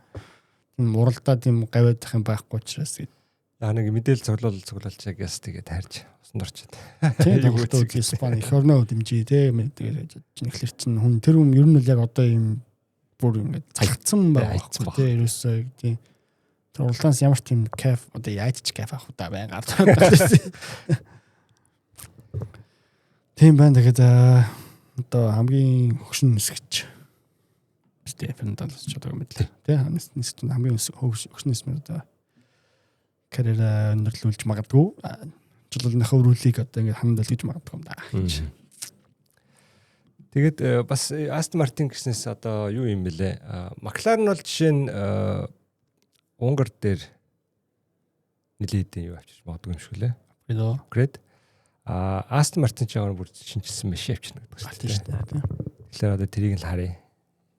Тийм уралдаад юм гавьяадах юм байхгүй учраас нэг мэдээлэл цуглуулж яг яс тэгээд таарч усан дорчод. Тийм тоглолтууд Испани их орноо дэмжиж тэгээд чинхлэр чин хүн тэр хүн ер нь л яг одоо юм бүр ингээд цагцсан байгаа. Тийм ерөөсөө тийм уралдаанс ямар ч тийм кайф одоо яаж ч кайф авах удаа байн гардаг байсан. Тийм байна тэгээд одоо хамгийн хөгшин нисгэж Стефан Далс ч одоо мэдлээ. Тийм нисгэж хамгийн хөгшин нисмэр одоо карьераа өндөрлүүлж магадгүй. Жолоолныхаа өрүүлийг одоо ингээд хандал гэж магадгүй юм да. Тэгээд бас Aston Martin гэснээс одоо юу юм бэлээ? McLaren бол жишээ нь Унгар дээр нилээд юу авчиж магадгүй юм шиг лээ. Upgrade. Aston Martin ч яг бүр шинжилсэн биш авчирна гэдэг шүү дээ. Тэгэхээр одоо тэрийг л харъя.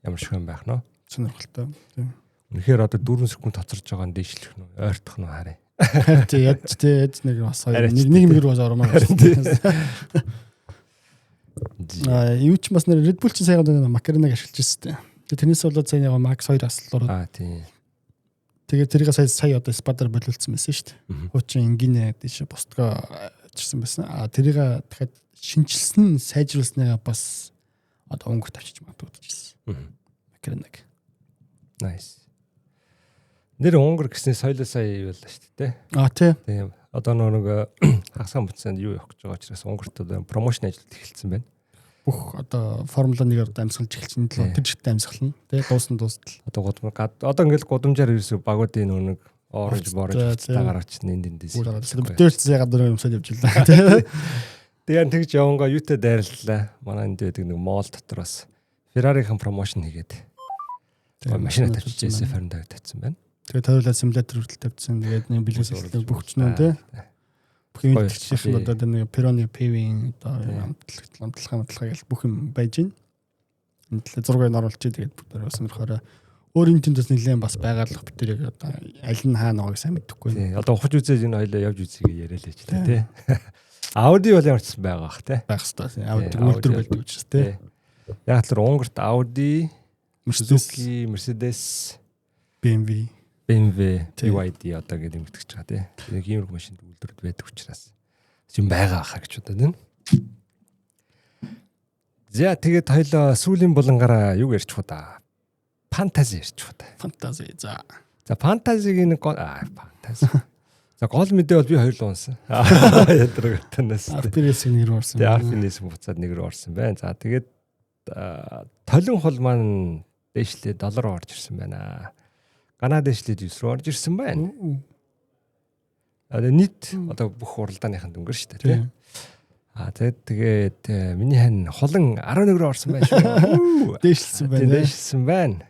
Ямар шиг юм байх нь. Сонирхолтой. Тийм. Үнэхээр одоо 4 секунд тоцорж байгаа нь дээшлэх нь ойртох нь харъя. Тийм яаж нэг бас нэг мөр бас ормоо. Юу ч бас нэр Red Bull ч сайн одоо Макаренаг ашиглаж ирсэн. Тэрнээс болоод сайн яг Max 2 аслуулаад. Тийм. Тэгээд тэрийг сая одоо спадаар болиулсан байсан шүү дээ. Хуучин энгийнэ гэж бостгоо авчирсан байсан. Тэрийг дахиад шинжилсэн сайжруулснаа бас одоо өнгөт авчиж магадгүй гэжсэн. Макаренаг. Nice. Нэр Унгар гэснээр соёлоо сая юу байлаа шүү дээ. Тийм. Одоо нэг хагасхан буцаанд юу явах гэж байгаа учраас Унгарт одоо промошн ажилд эхэлсэн байна. Бүх одоо Формула 1-ээр одоо амьсгалж эхэлсэн л тэр жигтэй амьсгална. Тэгээ дуустал. Одоо ингээл гудамжаар ерөөсө багуудын нэг оранж та гараач нэндээс. Бүтээлцээ гадар юмсаад явж байлаа. Тэгээд тэгж явангаа юутай дайрлалаа. Манай энд байдаг нэг моол дотор бас Ferrari-хэн промошн хийгээд машина тавьчихсан SF-аар тавьчихсан байна. Тэгээд тойлоо симулятор хүртэл тавьчихсан. Тэгээд нэг бэлгэсэлтэй бүх ч нөө тий. Бүх юм хэлчихсэн одоо нэг Peroni PV-ийн одоо амтлагаа гэл бүх юм байж гин. Энд л зургийг оруулчих тэгээд бүгд сонирхороо өөрийн тэмдээс нэлээд бас байгаарлах битэрийг одоо аль нь хаана байгааг сайн мэдэхгүй. Тий. Одоо ухаж үзээд энэ хоёлоо явж үзье яриа л ч тий. Audi бол ямар ч байгаа бах тий. Байх хэвээр. Audi үлдэр байдаг учраас тий. Яг л Унгарт Audi, Suzuki, Mercedes, BMW, BYD одоо гэдэг юм итгэж байгаа тий. Нэг иймэрхүү машинд үйлдвэрд байдаг учраас юм байгаа хаа гэж бодоод байна. За тэгээд хоёлоо сүүлийн булангаараа юу ярьчих уу да? Фантази ярьчих уу да? Фантази. За фантазигийн нэг фантази. За гол мэдээ бол би хоёрлоо унсан. Ядраг танаас. Арпинесийг нэр орсон. Тэгээ арпинес буцаад нэг рүү орсон байна. За тэгээд толин хол маань дээшлээ $7 орж ирсэн байна. Ганаа дээшлээд $9 руу орж ирсэн байна. Нийт одоо бүх уралдааныхын дөнгөр шүү дээ. Тэгээд миний хань холон 11 руу орсон байна шүү. Дээшлсэн байна. Дээшлсэн байна.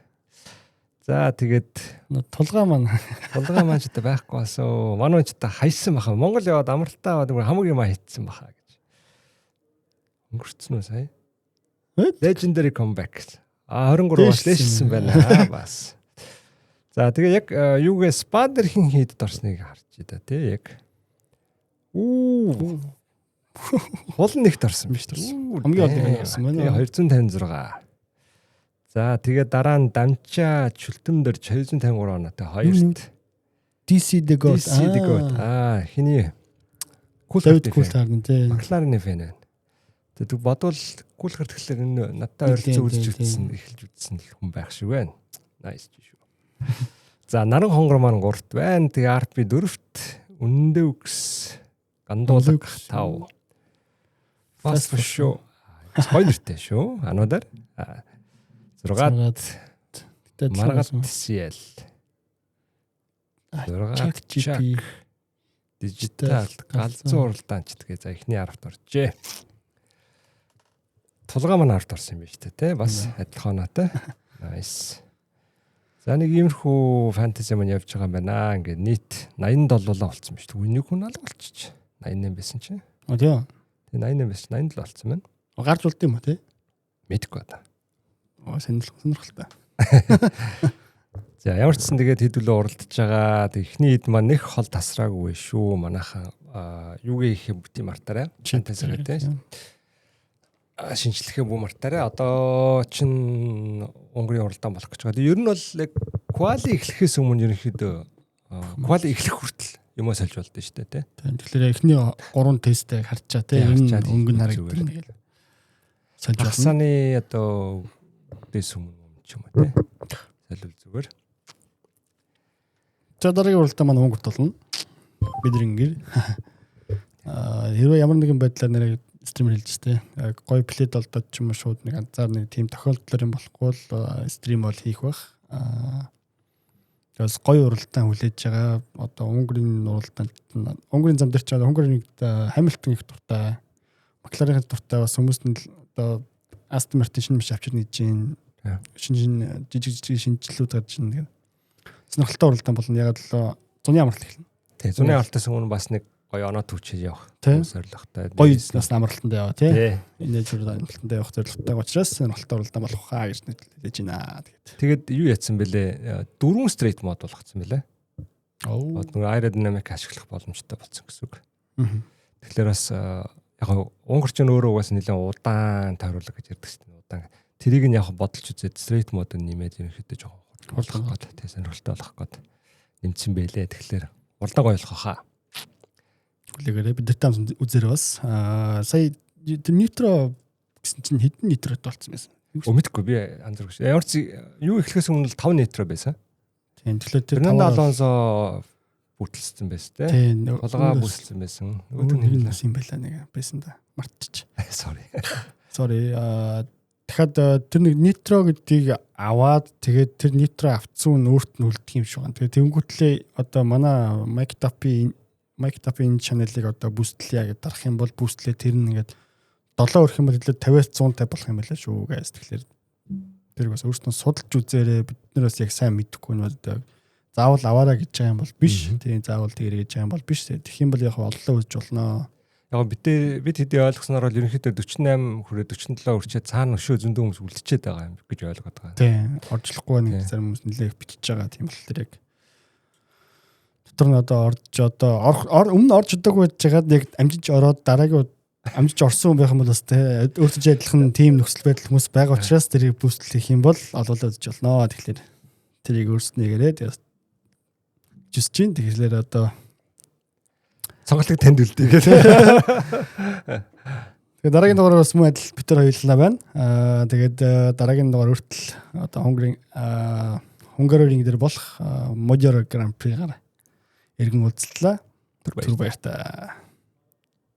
За тэгээд тулгаа маань ч одоо байхгүй басуу. Манай ч одоо хайсан баха. Монгол яваад амралтаа аваад хамаг юм хийцсэн баха гэж. Өнгөрцөн үү сая? Legendary comeback. 23-аас дээшлсэн байна бас. За тэгээ яг юугээ спадер хин хийдэд орсныг харж ида тий яг. Хол нэгт орсон биш үү? Хамгийн олон орсон байна. 256. За тэгээд дараа нь Дамчаа чөлтөмдөр 253 оноотой хоёрт DC the God. Хиний David Coulthard тий. McLaren-ийн фэн байна. Тэгээд бодвол Coulthard тэгэхээр энэ надтай ойролцоо үзэж үзсэн эхэлж үзсэн хүн байх шиг байна. Nice шүү. За наран хонгор маань 3-т байна. Тэгээ RP 4-т Үндэвкс Гандуулаг тав. Fast for show. Хоёр нэртэй шүү. Ануудаар 6-ад Маргат CL. 6-ад Чак. Дижитал галзуу уралдаанч тэгээ за эхний 10-т оржээ. Тулгаа маань 10-т орсон юм байна шүү дээ, тэ? Бас адилхаанатай. Nice. За нэг иймэрхүү фэнтези маань явж байгаа юм байна. Ингээд нийт 87 болсон байна шүү дээ. Нэг хүн алга болчих. 88 байсан чинь. Тийм. Тэгээ 88 байсан 87 болсон байна. Гарч улд юм уу те? Мэдгүй одоо. Сонирхолтой. За ямар ч гэсэн тэгээд хэдүүлээ уралдаж байгаа. Эхний хэд маань нэг хол тасраагүй шүү. Манайхан юугээ их бүти мартаарай. Фэнтези гэдэг. Шинжлэхээ бүү мартаарай. Одоо чин Унгарийн уралдаан болох гэж байгаа. Ер нь бол яг квали эхлэхээс өмнө ерөнхийдөө квали эхлэх хүртэл юмаа сольж болдсон шүү дээ, тий. Тэгэхээр эхний 3 тестийг харчаа тий. Энэ өнгө харагддаг нэг л сольж болно. Хасаны одоо дэс өмнө ч юм уу тий. Солил зүгээр. За дараагийн уралдаан маань Унгарт болно. Бид ингээд хэрвээ ямар нэгэн байдлаар нэрээ стрим хэлж штэ. Гой плейд олдоод ч юм уу шууд нэг анзаар нэг тийм тохиолдлоор юм болохгүй л стрим бол хийх бах. Тэгээс гой уралдаан хүлээж байгаа. Одоо Унгарийн уралдаанд Унгарийн зам дээр ч Унгарийн Хамилтон их дуртай. Макларын дуртай бас хүмүүс нь одоо Астон Мартин шинэ маш авчир нээж гин. Шинэ жижиг шинжилүүд гарч ийн. Сонирхолтой уралдаан болно. Яг л зуны амралт эхэлнэ. Тий, зуны амралтаас өмнө бас нэг гоё оноо төвчөж явах. Зорилготой. Гоё бас амралтанд яваа тий. Энэ зүйл амралтанд явах зорилготой учраас сонирхолтой уралдаан болох хаа гэж хэлж байна. Тэгээд юу яатсан бэлээ? 4 straight мод болгоцсон бэлээ. Нэг aerodynamic ашиглах боломжтой болсон гэсэн үг. Тэгэхээр бас яг унгарч нь өөрөө угаасаа нэлээд удаан тойруулаг гэж ярьдаг шүү дээ. Удаан. Тэрийг нь яг бодолч үзээд straight мод нь нэмээд ерөнхийдөө жоохон хурдлах гээд тий сонирхолтой болох гээд нэмсэн бэлээ. Тэгэхээр уралдаан гоё болох хаа. Хүлээгээрээ бид тань үзээрээ бас сая нитро гэсэн чинь хэдэн нитрот болсон байсан. Мэдгүй би анзаарч. Ямар ч юу эхлэхээс өмнө 5 нитро байсан. Тийм тэгэхээр тэр Фернандо Алонсо бүтэлсэн байсан те. Толгоо бүсэлсэн байсан. Өөдөр нэг нь юм байла нэг байсан да. Мартчих. Sorry. Тэгэхээр тэр нэг нитро гэдгийг аваад тэгээд тэр нитро авцсан нь өөрт нь үлдэх юм шиг байна. Тэгээд тэнгуүтлээ одоо манай Mike Duffy-ийн channel-ыг одоо бүүстлэе гэж дарах юм бол бүүстлээ тэр нь ингээд 7 өрх юм бол 50-аас 100 болох юм байлаа шүү guys. Тэгэхээр тэр бас өөрснөө судалж үзээрэй. Бид нар бас яг сайн мэдэхгүй нь одоо заавал аваараа гэж байгаа юм бол биш. Тийм заавал тэгэр гэж байгаа юм бол биш. Тэгэх юм бол яг оллоо үзэж болно. Яг бид хэдий ойлгосноор бол ерөнхийдөө 48 хүрээ 47 хүрчээ цаана өшөө зөндөө хүмүүс үлдчихэд байгаа юм гэж ойлгоод байгаа. Тийм. Оржлохгүй нэг зарим хүмүүс нэлээх бичиж байгаа тийм л тэр яг дотор нь одоо өмнө орж удаагүй байж байгаад яг амжиж ороод дараагийн амжиж орсон байх юм бол бас те өөртөө адилхан тийм нөхцөл байдал хүмүүс байгаа учраас тэрийг бүүстэл хийх юм бол олоолаа үзэж болно. Тэгэхээр тэрийг өөрснийгээрээ тэгээд жис чин тэгэхээр одоо цонголтыг танд үлдээ гэх. Тэгээд дараагийн дугаар бас мөн адил битэр хоёулаа байна. Тэгээд дараагийн дугаар хүртэл одоо Hungaroring дээр болох Major Grand Prix-гаар иргэн уулзлаа. Түр баяртай.